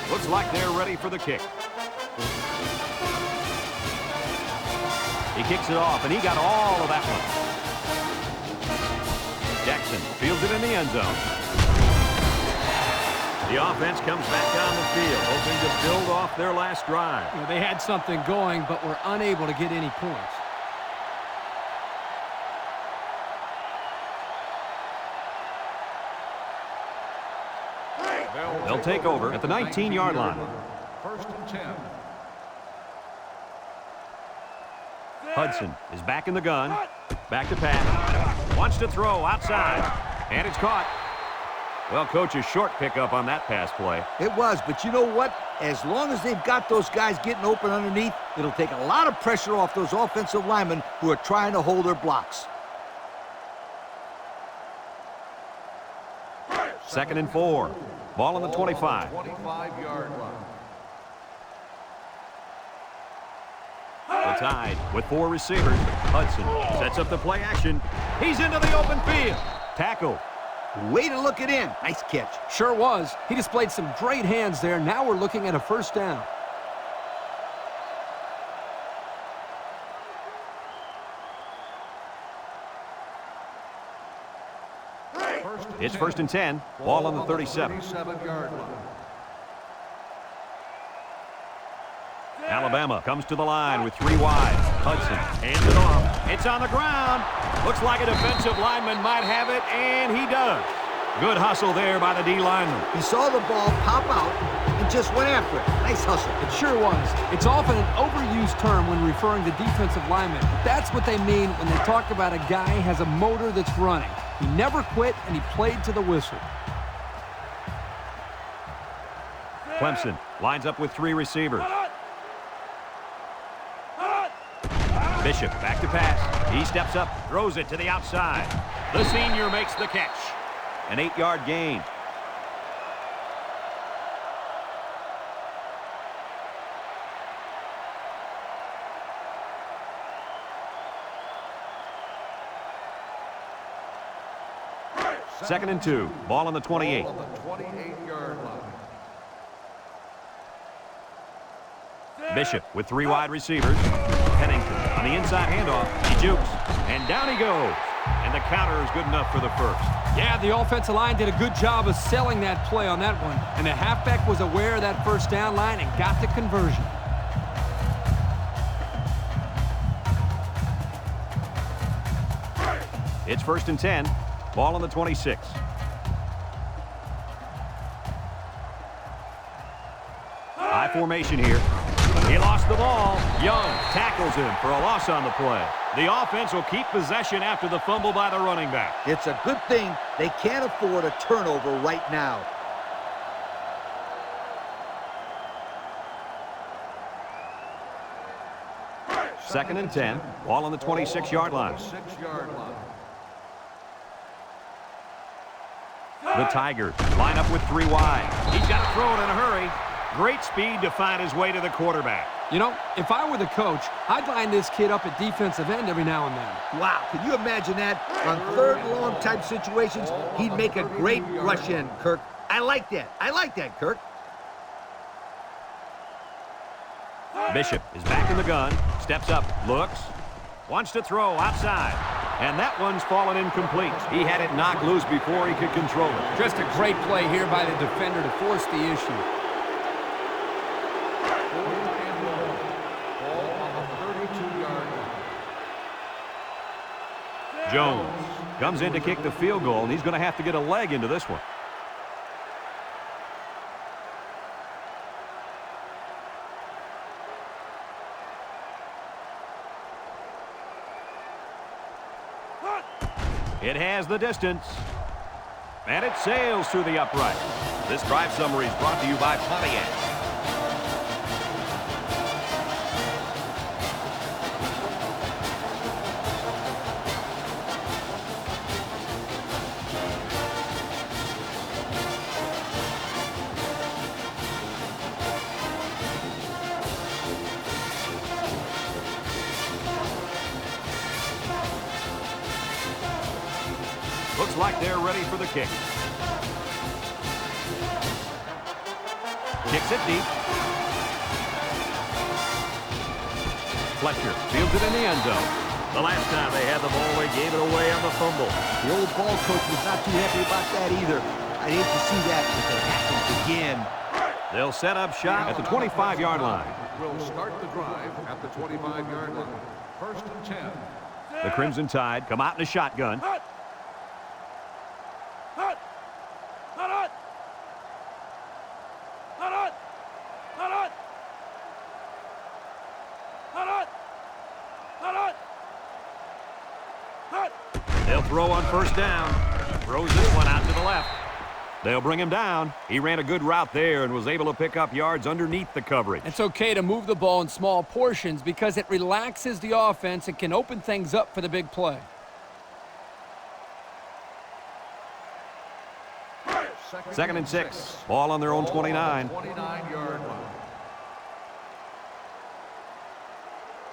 Looks like they're ready for the kick. He kicks it off, and he got all of that one. Jackson fields it in the end zone. The offense comes back down the field, hoping to build off their last drive. You know, they had something going, but were unable to get any points. They'll take over at the 19-yard line. 1st and 10. Hudson is back in the gun. Back to pass. Wants to throw outside. And it's caught. Well, coach, a short pickup on that pass play. It was, but you know what? As long as they've got those guys getting open underneath, it'll take a lot of pressure off those offensive linemen who are trying to hold their blocks. 2nd and 4. Ball on the 25. 25-yard line. The Tide with 4 receivers. Hudson sets up the play action. He's into the open field. Tackle. Way to look it in. Nice catch. Sure was. He displayed some great hands there. Now we're looking at a 1st down. It's 1st and 10. Ball on the 37. 37-yard line. Alabama comes to the line with 3 wide. Hudson hands it off. It's on the ground. Looks like a defensive lineman might have it, and he does. Good hustle there by the D lineman. He saw the ball pop out and just went after it. Nice hustle. It sure was. It's often an overused term when referring to defensive linemen, but that's what they mean when they talk about a guy who has a motor that's running. He never quit, and he played to the whistle. Clemson lines up with 3 receivers. Bishop back to pass. He steps up, throws it to the outside. The senior makes the catch. An 8-yard gain. Second and 2. Ball on the 28. Ball on the 28-yard line. Bishop with 3 wide receivers. Pennington on the inside handoff. He jukes, and down he goes. And the counter is good enough for the first. Yeah, the offensive line did a good job of selling that play on that one. And the halfback was aware of that first down line and got the conversion. It's first and 10. Ball on the 26. High formation here. He lost the ball. Young tackles him for a loss on the play. The offense will keep possession after the fumble by the running back. It's a good thing they can't afford a turnover right now. Second and 10. Ball on the 26-yard line. 6-yard line. The Tigers line up with 3 wide. He's got to throw it in a hurry. Great speed to find his way to the quarterback. You know, if I were the coach, I'd line this kid up at defensive end every now and then. Wow, can you imagine that? On third and long type situations, he'd make a great rush in, Kirk. I like that. I like that, Kirk. Bishop is back in the gun. Steps up, looks, wants to throw outside. And that one's fallen incomplete. He had it knocked loose before he could control it. Just a great play here by the defender to force the issue. Ball on the 32-yard line. Jones comes in to kick the field goal, and he's going to have to get a leg into this one. It has the distance. And it sails through the upright. This drive summary is brought to you by Pontiac. Looks like they're ready for the kick. Kicks it deep. Fletcher fields it in the end zone. The last time they had the ball, they gave it away on the fumble. The old ball coach was not too happy about that either. I'd hate to see that if it happens again. They'll set up shop at the 25-yard line. Will start the drive at the 25-yard line. First and 10. The Crimson Tide come out in a shotgun. They'll throw on first down. Throws this one out to the left. They'll bring him down. He ran a good route there and was able to pick up yards underneath the coverage. It's okay to move the ball in small portions because it relaxes the offense and can open things up for the big play. Second and 6. Ball on their own 29. 29-yard line.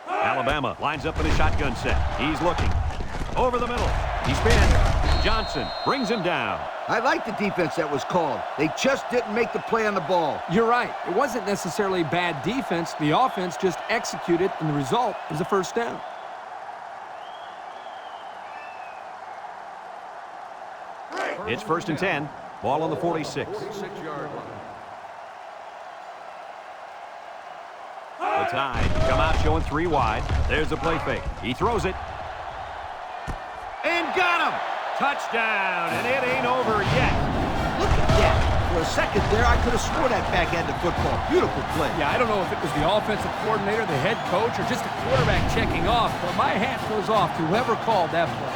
Alabama lines up in a shotgun set. He's looking. Over the middle. He spins. Johnson brings him down. I like the defense that was called. They just didn't make the play on the ball. You're right. It wasn't necessarily bad defense. The offense just executed, and the result is a first down. It's first and 10. Ball on the 46. 46-yard line. The Tide come out showing 3 wide. There's a play fake. He throws it. And got him! Touchdown, and it ain't over yet. Look at that. For a second there, I could have swore that backhanded football. Beautiful play. Yeah, I don't know if it was the offensive coordinator, the head coach, or just the quarterback checking off, but my hat goes off to whoever called that play.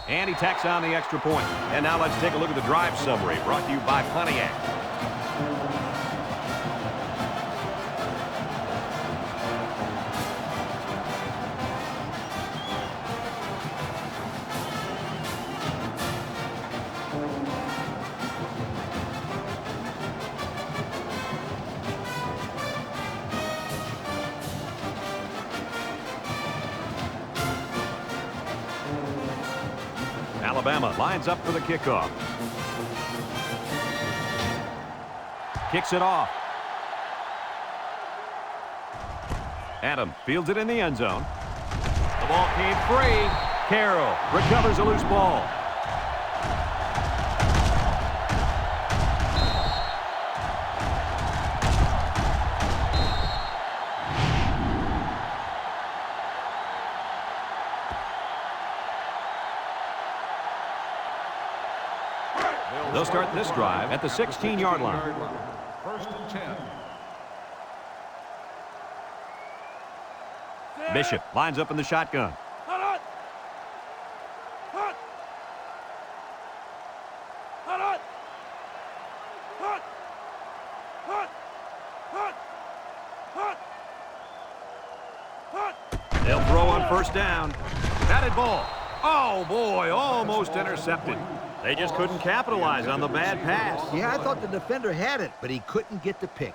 And he tacks on the extra point. And now let's take a look at the drive summary brought to you by Pontiac. Alabama lines up for the kickoff. Kicks it off. Adam fields it in the end zone. The ball came free. Carroll recovers a loose ball. They'll start this drive at the 16-yard line. First and 10. Bishop lines up in the shotgun. They'll throw on first down. Batted ball. Oh, boy, almost intercepted. They just couldn't capitalize on the bad pass. Yeah, I thought the defender had it, but he couldn't get the pick.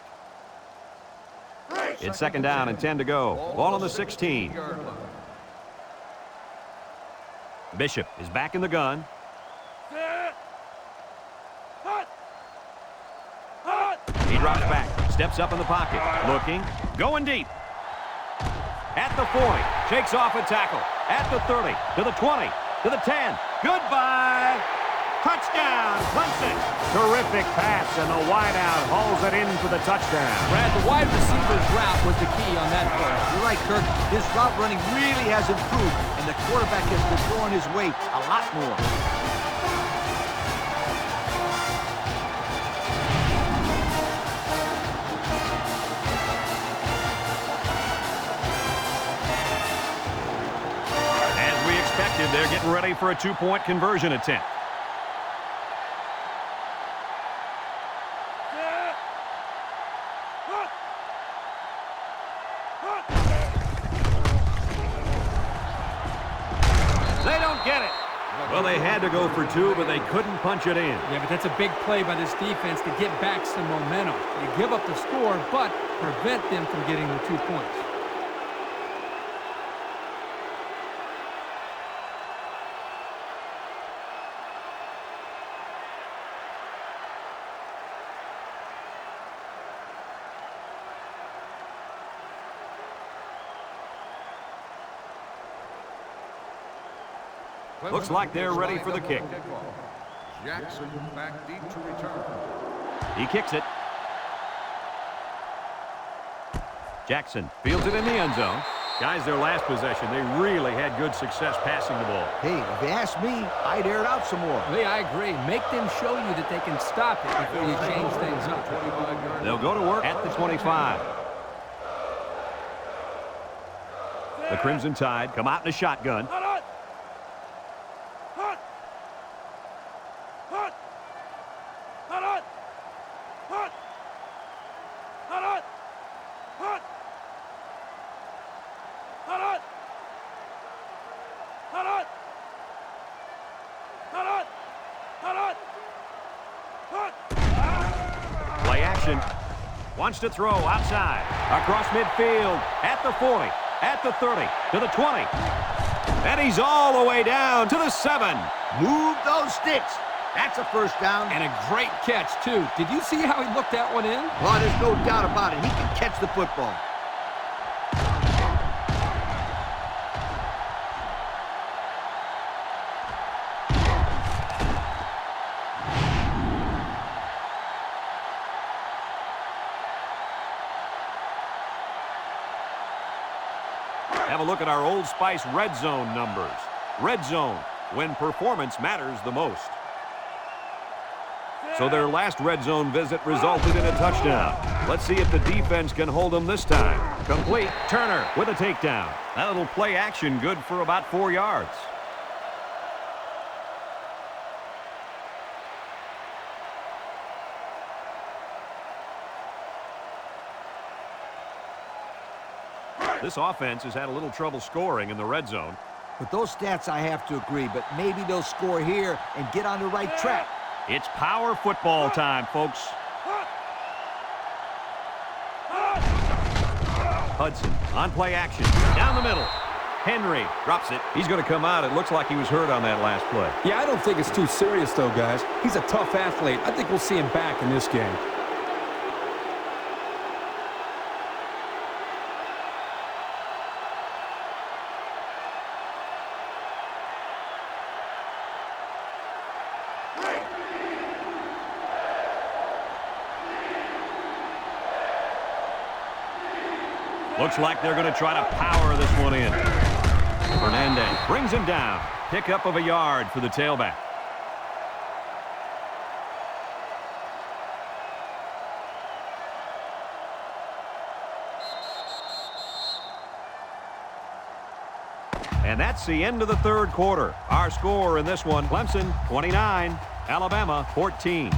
It's second down and 10 to go. Ball on the 16. Bishop is back in the gun. He drops back, steps up in the pocket, looking, going deep. At the 40, shakes off a tackle. At the 30, to the 20, to the 10. Goodbye. Touchdown, Clemson. Terrific pass, and the wideout hauls it in for the touchdown. Brad, the wide receiver's route was the key on that play. You're right, Kirk. His route running really has improved, and the quarterback has been throwing his weight a lot more. As we expected, they're getting ready for a two-point conversion attempt. They don't get it. Well, they had to go for two, but they couldn't punch it in. Yeah, but that's a big play by this defense to get back some momentum. You give up the score, but prevent them from getting the 2 points. Looks like they're ready for the kick. Jackson back deep to return. He kicks it. Jackson fields it in the end zone. Guys, their last possession, they really had good success passing the ball. Hey, if you ask me, I'd air it out some more. Lee, I agree. Make them show you that they can stop it before you change things up. They'll go to work at the 25. The Crimson Tide come out in a shotgun. Play action. Wants to throw outside. Across midfield. At the 40. At the 30. To the 20. And he's all the way down to the 7. Move those sticks. That's a first down. And a great catch, too. Did you see how he looked that one in? Well, there's no doubt about it. He can catch the football. a look at our Old Spice red zone numbers. Red zone, when performance matters the most. So their last red zone visit resulted in a touchdown. Let's see if the defense can hold them this time. Complete. Turner with a takedown. That little play action good for about 4 yards. This offense has had a little trouble scoring in the red zone. With those stats, I have to agree, but maybe they'll score here and get on the right track. It's power football time, folks. Hudson on play action. Down the middle. Henry drops it. He's going to come out. It looks like he was hurt on that last play. Yeah, I don't think it's too serious, though, guys. He's a tough athlete. I think we'll see him back in this game. Looks like they're going to try to power this one in. Fernandez brings him down. Pickup of a yard for the tailback. And that's the end of the third quarter. Our score in this one, Clemson 29, Alabama 14.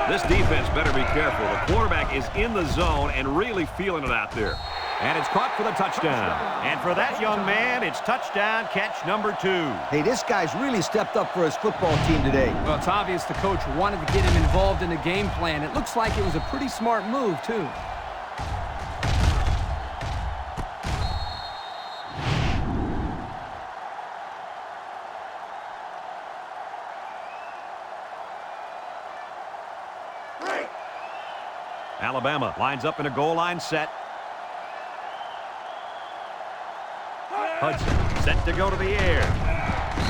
This defense better be careful. The quarterback is in the zone and really feeling it out there. And it's caught for the touchdown. And for that young man, it's touchdown catch number 2. Hey, this guy's really stepped up for his football team today. Well, it's obvious the coach wanted to get him involved in the game plan. It looks like it was a pretty smart move, too. Alabama lines up in a goal line set. Hudson set to go to the air.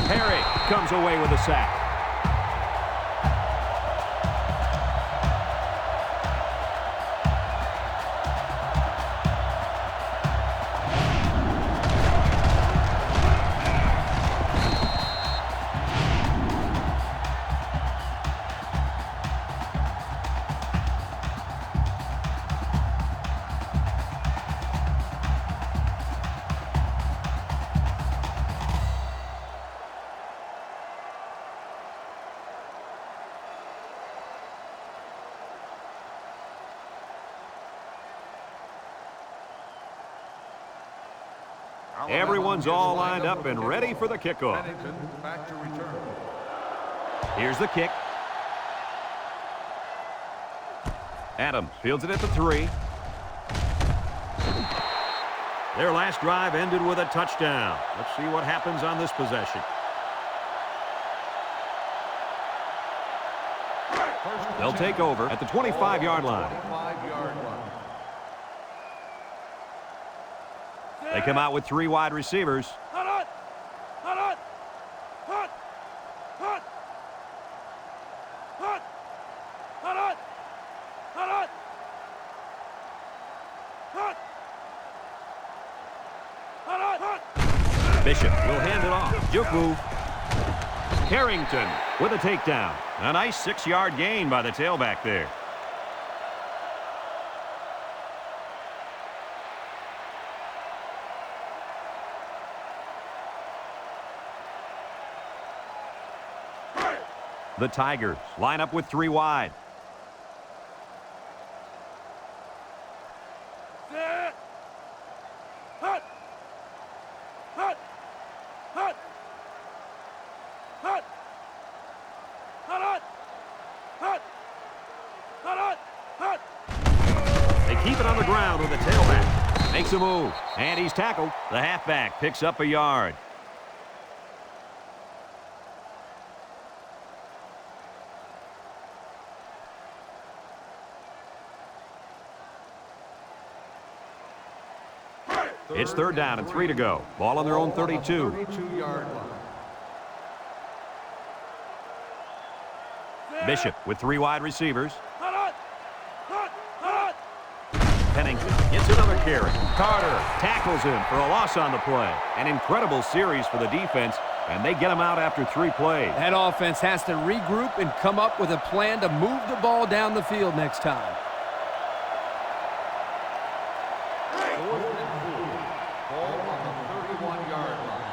Perry comes away with a sack. Everyone's all lined up and ready for the kickoff. Back to return. Here's the kick. Adams fields it at the 3. Their last drive ended with a touchdown. Let's see what happens on this possession. They'll take over at the 25-yard line. 25-yard line. They come out with 3 wide receivers. Bishop will hand it off. Juke move. Carrington with a takedown. A nice 6-yard gain by the tailback there. The Tigers line up with 3 wide. They keep it on the ground with the tailback. Makes a move, and he's tackled. The halfback picks up a yard. It's 3rd down and 3 to go. Ball on their own 32. 32-yard line. Bishop with 3 wide receivers. Pennington gets another carry. Carter tackles him for a loss on the play. An incredible series for the defense, and they get him out after 3 plays. That offense has to regroup and come up with a plan to move the ball down the field next time. 4th and 4. Ball on the 31-yard line.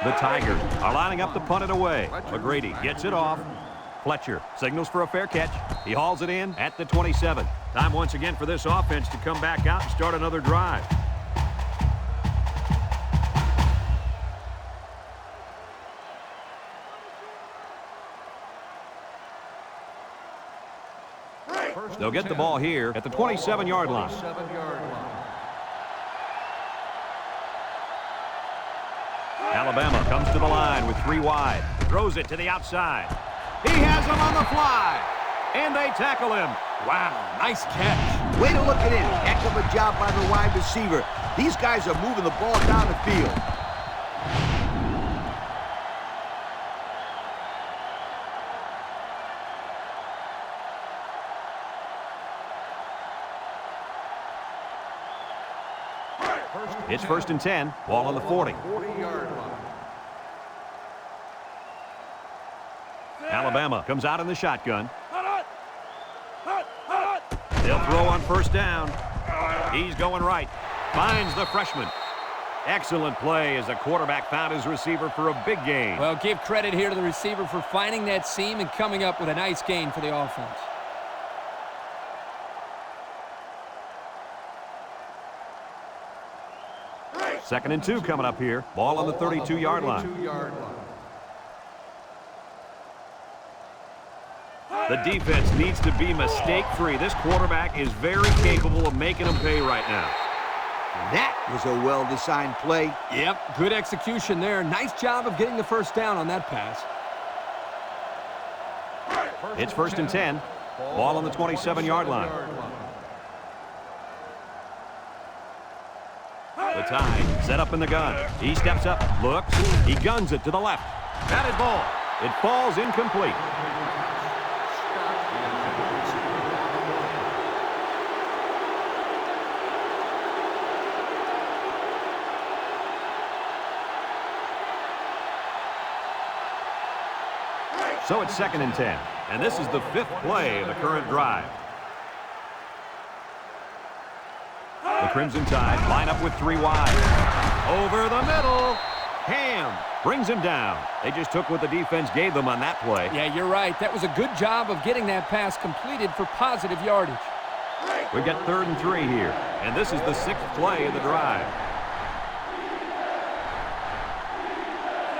The Tigers are lining up to punt it away. McGrady gets it off. Fletcher signals for a fair catch. He hauls it in at the 27. Time once again for this offense to come back out and start another drive. They'll get the ball here at the 27-yard line. 27-yard line. Alabama comes to the line with 3 wide. Throws it to the outside. He has him on the fly. And they tackle him. Wow, nice catch. Way to look it in. Heck of a job by the wide receiver. These guys are moving the ball down the field. It's 1st and 10. Ball on the 40. 40-yard line. Alabama comes out in the shotgun. They'll throw on 1st down. He's going right. Finds the freshman. Excellent play as the quarterback found his receiver for a big gain. Well, give credit here to the receiver for finding that seam and coming up with a nice gain for the offense. Second and 2 coming up here. Ball on the 32-yard line. 32-yard line. The defense needs to be mistake-free. This quarterback is very capable of making them pay right now. That was a well-designed play. Yep, good execution there. Nice job of getting the 1st down on that pass. It's 1st and 10. Ball on the 27-yard line. The Tide set up in the gun. He steps up, looks, he guns it to the left. Batted ball. It falls incomplete. So it's 2nd and 10. And this is the 5th play of the current drive. The Crimson Tide line up with 3 wide. Over the middle. Ham brings him down. They just took what the defense gave them on that play. Yeah, you're right. That was a good job of getting that pass completed for positive yardage. We got 3rd and 3 here. And this is the 6th play of the drive.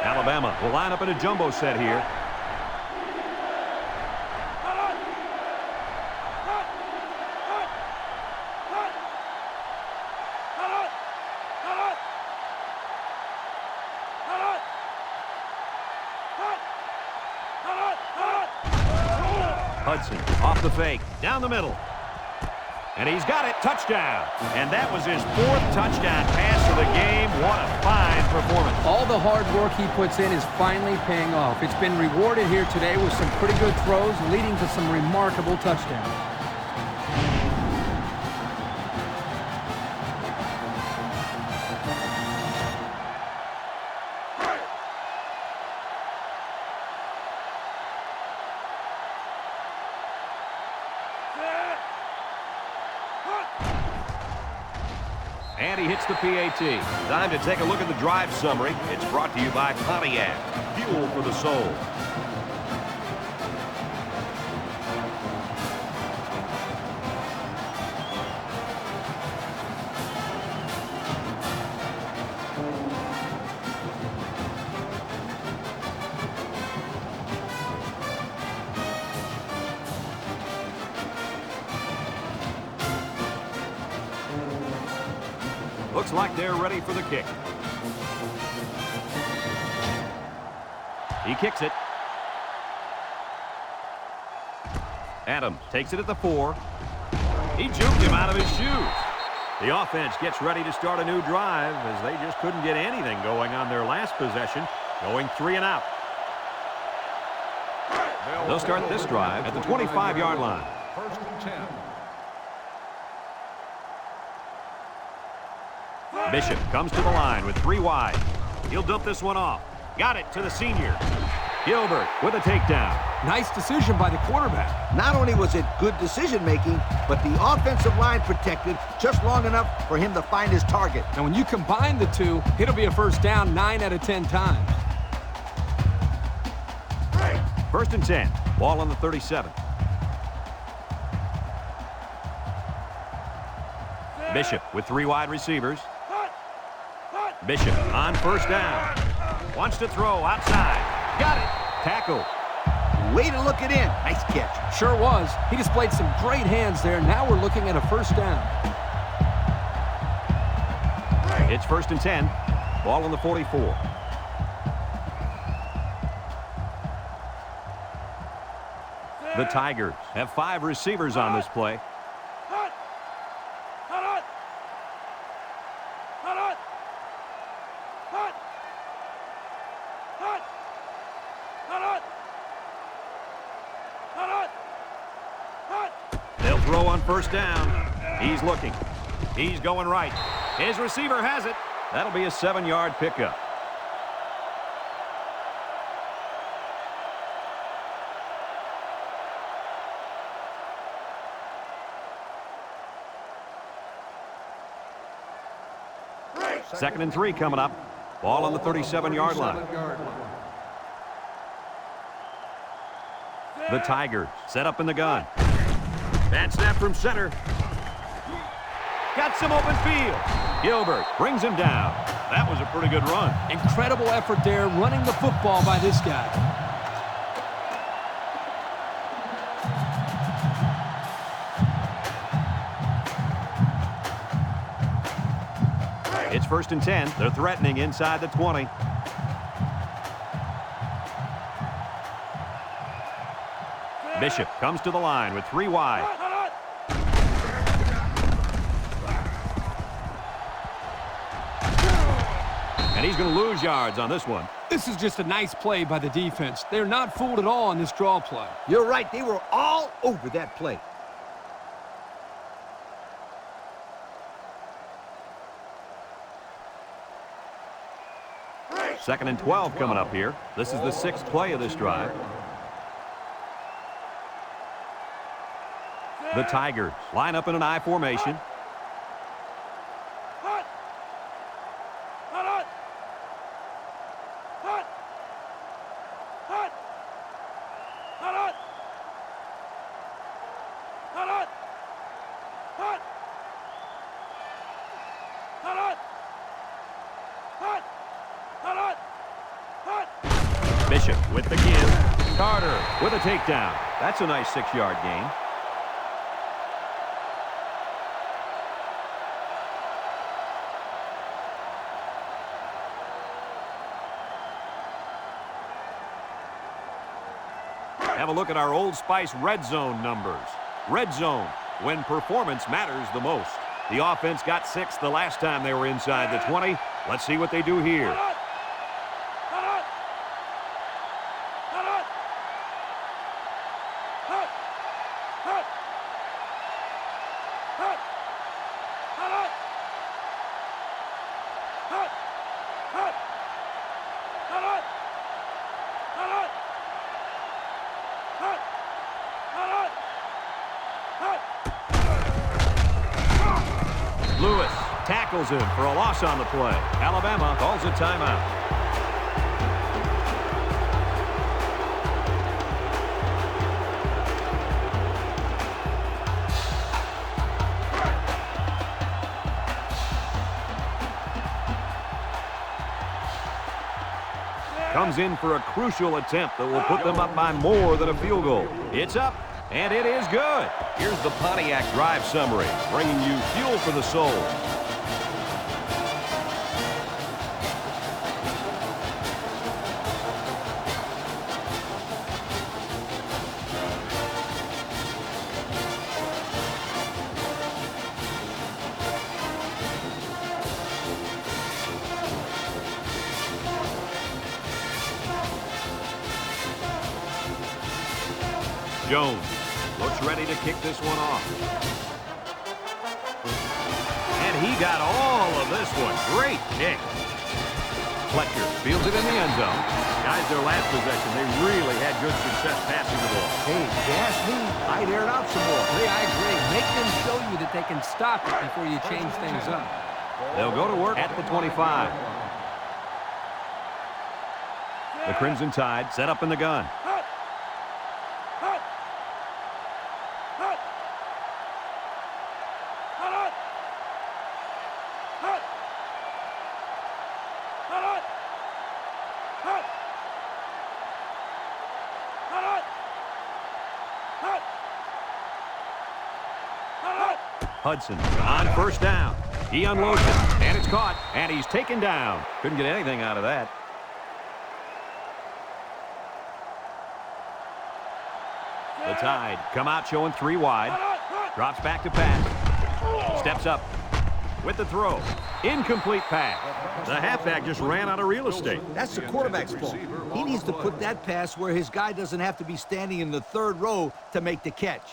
Alabama will line up in a jumbo set here. Hudson off the fake, down the middle. And he's got it, touchdown. And that was his 4th touchdown pass of the game. What a fine performance. All the hard work he puts in is finally paying off. It's been rewarded here today with some pretty good throws, leading to some remarkable touchdowns. And he hits the PAT. Time to take a look at the drive summary. It's brought to you by Pontiac. Fuel for the soul. Looks like they're ready for the kick. He kicks it. Adams takes it at the 4. He juked him out of his shoes. The offense gets ready to start a new drive as they just couldn't get anything going on their last possession, going 3 and out. They'll start this drive at the 25-yard line. First and 10. Bishop comes to the line with 3 wide. He'll dump this one off. Got it to the senior. Gilbert with a takedown. Nice decision by the quarterback. Not only was it good decision-making, but the offensive line protected just long enough for him to find his target. And when you combine the two, it'll be a first down 9 out of 10 times. First and 10. Ball on the 37. Bishop with 3 wide receivers. Bishop on first down. Wants to throw outside. Got it. Tackle. Way to look it in. Nice catch. Sure was. He displayed some great hands there. Now we're looking at a first down. It's first and 10. Ball on the 44. The Tigers have 5 receivers on this play. They'll throw on first down. He's looking. He's going right. His receiver has it. That'll be a 7-yard pickup. Second and 3 coming up. Ball on the 37-yard line. The Tigers set up in the gun. Bad snap from center. Got some open field. Gilbert brings him down. That was a pretty good run. Incredible effort there running the football by this guy. It's first and 10. They're threatening inside the 20. Bishop comes to the line with 3 wide. And he's going to lose yards on this one. This is just a nice play by the defense. They're not fooled at all on this draw play. You're right. They were all over that play. Second and 12 coming up here. This is the 6th play of this drive. The Tigers line up in an I formation. Bishop with the give. Carter with a takedown. That's a nice 6-yard gain. Have a look at our Old Spice red zone numbers. Red zone, when performance matters the most. The offense got 6 the last time they were inside the 20. Let's see what they do here. Lewis tackles him for a loss on the play. Alabama calls a timeout. Comes in for a crucial attempt that will put them up by more than a field goal. It's up. And it is good. Here's the Pontiac drive summary, bringing you fuel for the soul. Jones looks ready to kick this one off. And he got all of this one. Great kick. Fletcher fields it in the end zone. Guys, their last possession, they really had good success passing the ball. Hey, if you ask me, I'd air it out some more. Lee, I agree. Make them show you that they can stop it before you change things up. They'll go to work at the 25. The Crimson Tide set up in the gun. Hudson on first down. He unloads it, and it's caught, and he's taken down. Couldn't get anything out of that. The Tide come out showing 3 wide. Drops back to pass. Steps up with the throw. Incomplete pass. The halfback just ran out of real estate. That's the quarterback's fault. He needs to put that pass where his guy doesn't have to be standing in the 3rd row to make the catch.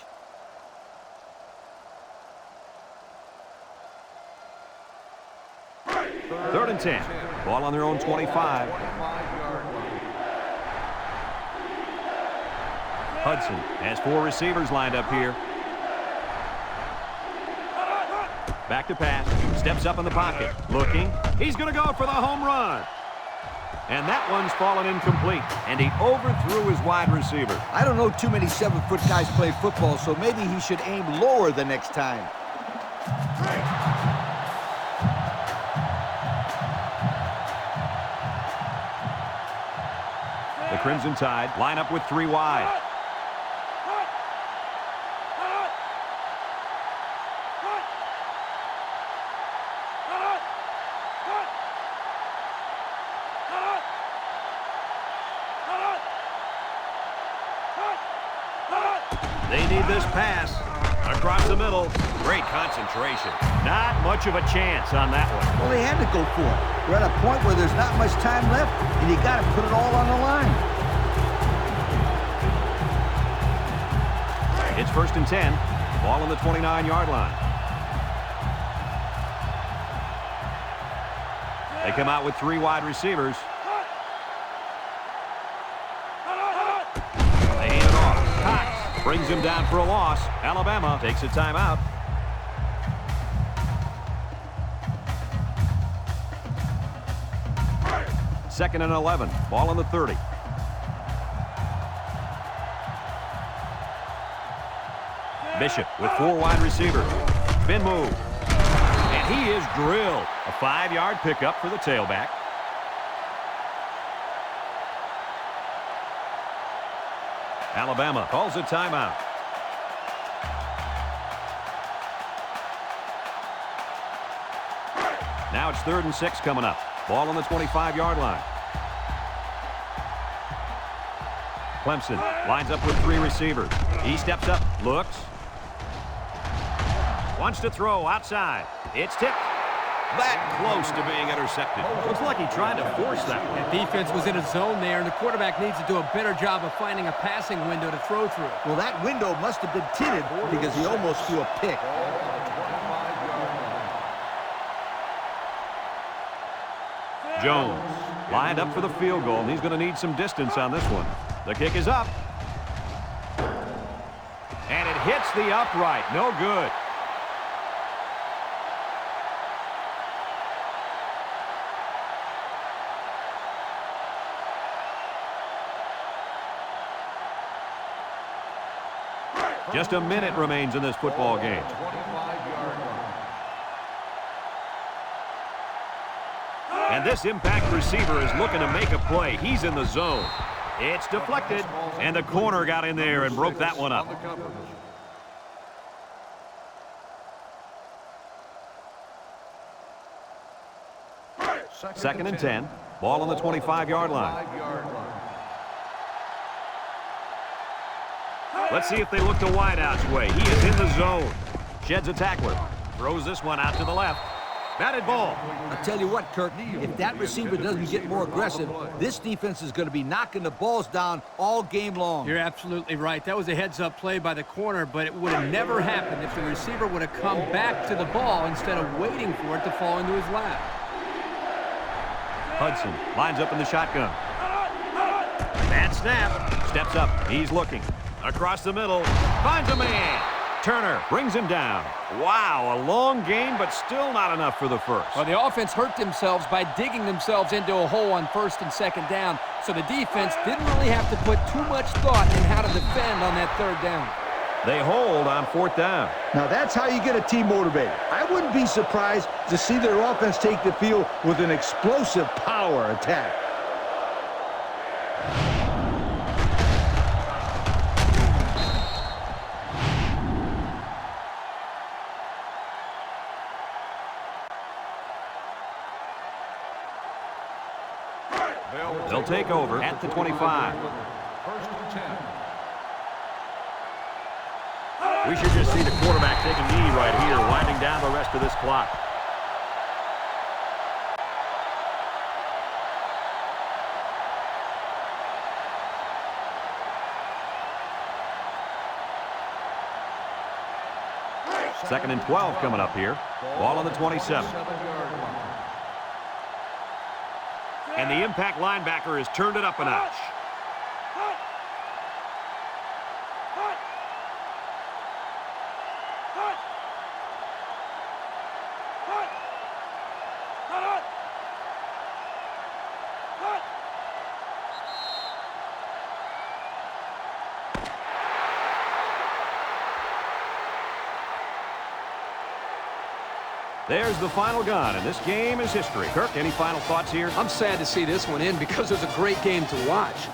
Third and 10. Ball on their own 25. Hudson has 4 receivers lined up here. Back to pass. Steps up in the pocket. Looking. He's going to go for the home run. And that one's fallen incomplete. And he overthrew his wide receiver. I don't know too many 7-foot guys play football, so maybe he should aim lower the next time. The Crimson Tide line up with 3 wide. They need this pass across the middle. Great concentration. Not much of a chance on that one. Well, they had to go for it. We're at a point where there's not much time left, and you got to put it all on the line. It's first and 10. Ball on the 29-yard line. They come out with 3 wide receivers. They hand it off. Cox brings him down for a loss. Alabama takes a timeout. Second and 11. Ball on the 30. Bishop with 4 wide receivers. Spin move. And he is drilled. A 5-yard pickup for the tailback. Alabama calls a timeout. Now it's 3rd and 6 coming up. Ball on the 25-yard line. Clemson lines up with 3 receivers. He steps up, looks. Wants to throw outside. It's tipped. That close to being intercepted. Looks like he tried to force that one. The defense was in a zone there, and the quarterback needs to do a better job of finding a passing window to throw through. Well, that window must have been tinted because he almost threw a pick. Jones lined up for the field goal, and he's going to need some distance on this one. The kick is up. And it hits the upright. No good. Just a minute remains in this football game. And this impact receiver is looking to make a play. He's in the zone. It's deflected, and the corner got in there and broke that one up. Second and 10. Ball on the 25-yard line. Let's see if they look the wideout's way. He is in the zone. Sheds a tackler. Throws this one out to the left. Batted ball. I'll tell you what, Kirk, if that receiver doesn't get more aggressive, this defense is going to be knocking the balls down all game long. You're absolutely right. That was a heads-up play by the corner, but it would have never happened if the receiver would have come back to the ball instead of waiting for it to fall into his lap. Hudson lines up in the shotgun. Bad snap. Steps up. He's looking. Across the middle. Finds a man. Turner brings him down. Wow, a long gain, but still not enough for the first. Well, the offense hurt themselves by digging themselves into a hole on 1st and 2nd down, so the defense didn't really have to put too much thought in how to defend on that 3rd down. They hold on 4th down. Now that's how you get a team motivated. I wouldn't be surprised to see their offense take the field with an explosive power attack. They'll take over at the 25. First and 10. We should just see the quarterback take a knee right here, winding down the rest of this clock. Second and 12 coming up here. Ball on the 27. And the impact linebacker has turned it up a notch. There's the final gun, and this game is history. Kirk, any final thoughts here? I'm sad to see this one in because it was a great game to watch.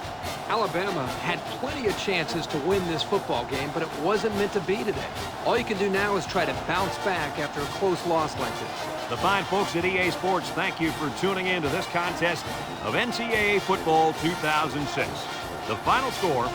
Alabama had plenty of chances to win this football game, but it wasn't meant to be today. All you can do now is try to bounce back after a close loss like this. The fine folks at EA Sports, thank you for tuning in to this contest of NCAA Football 2006. The final score,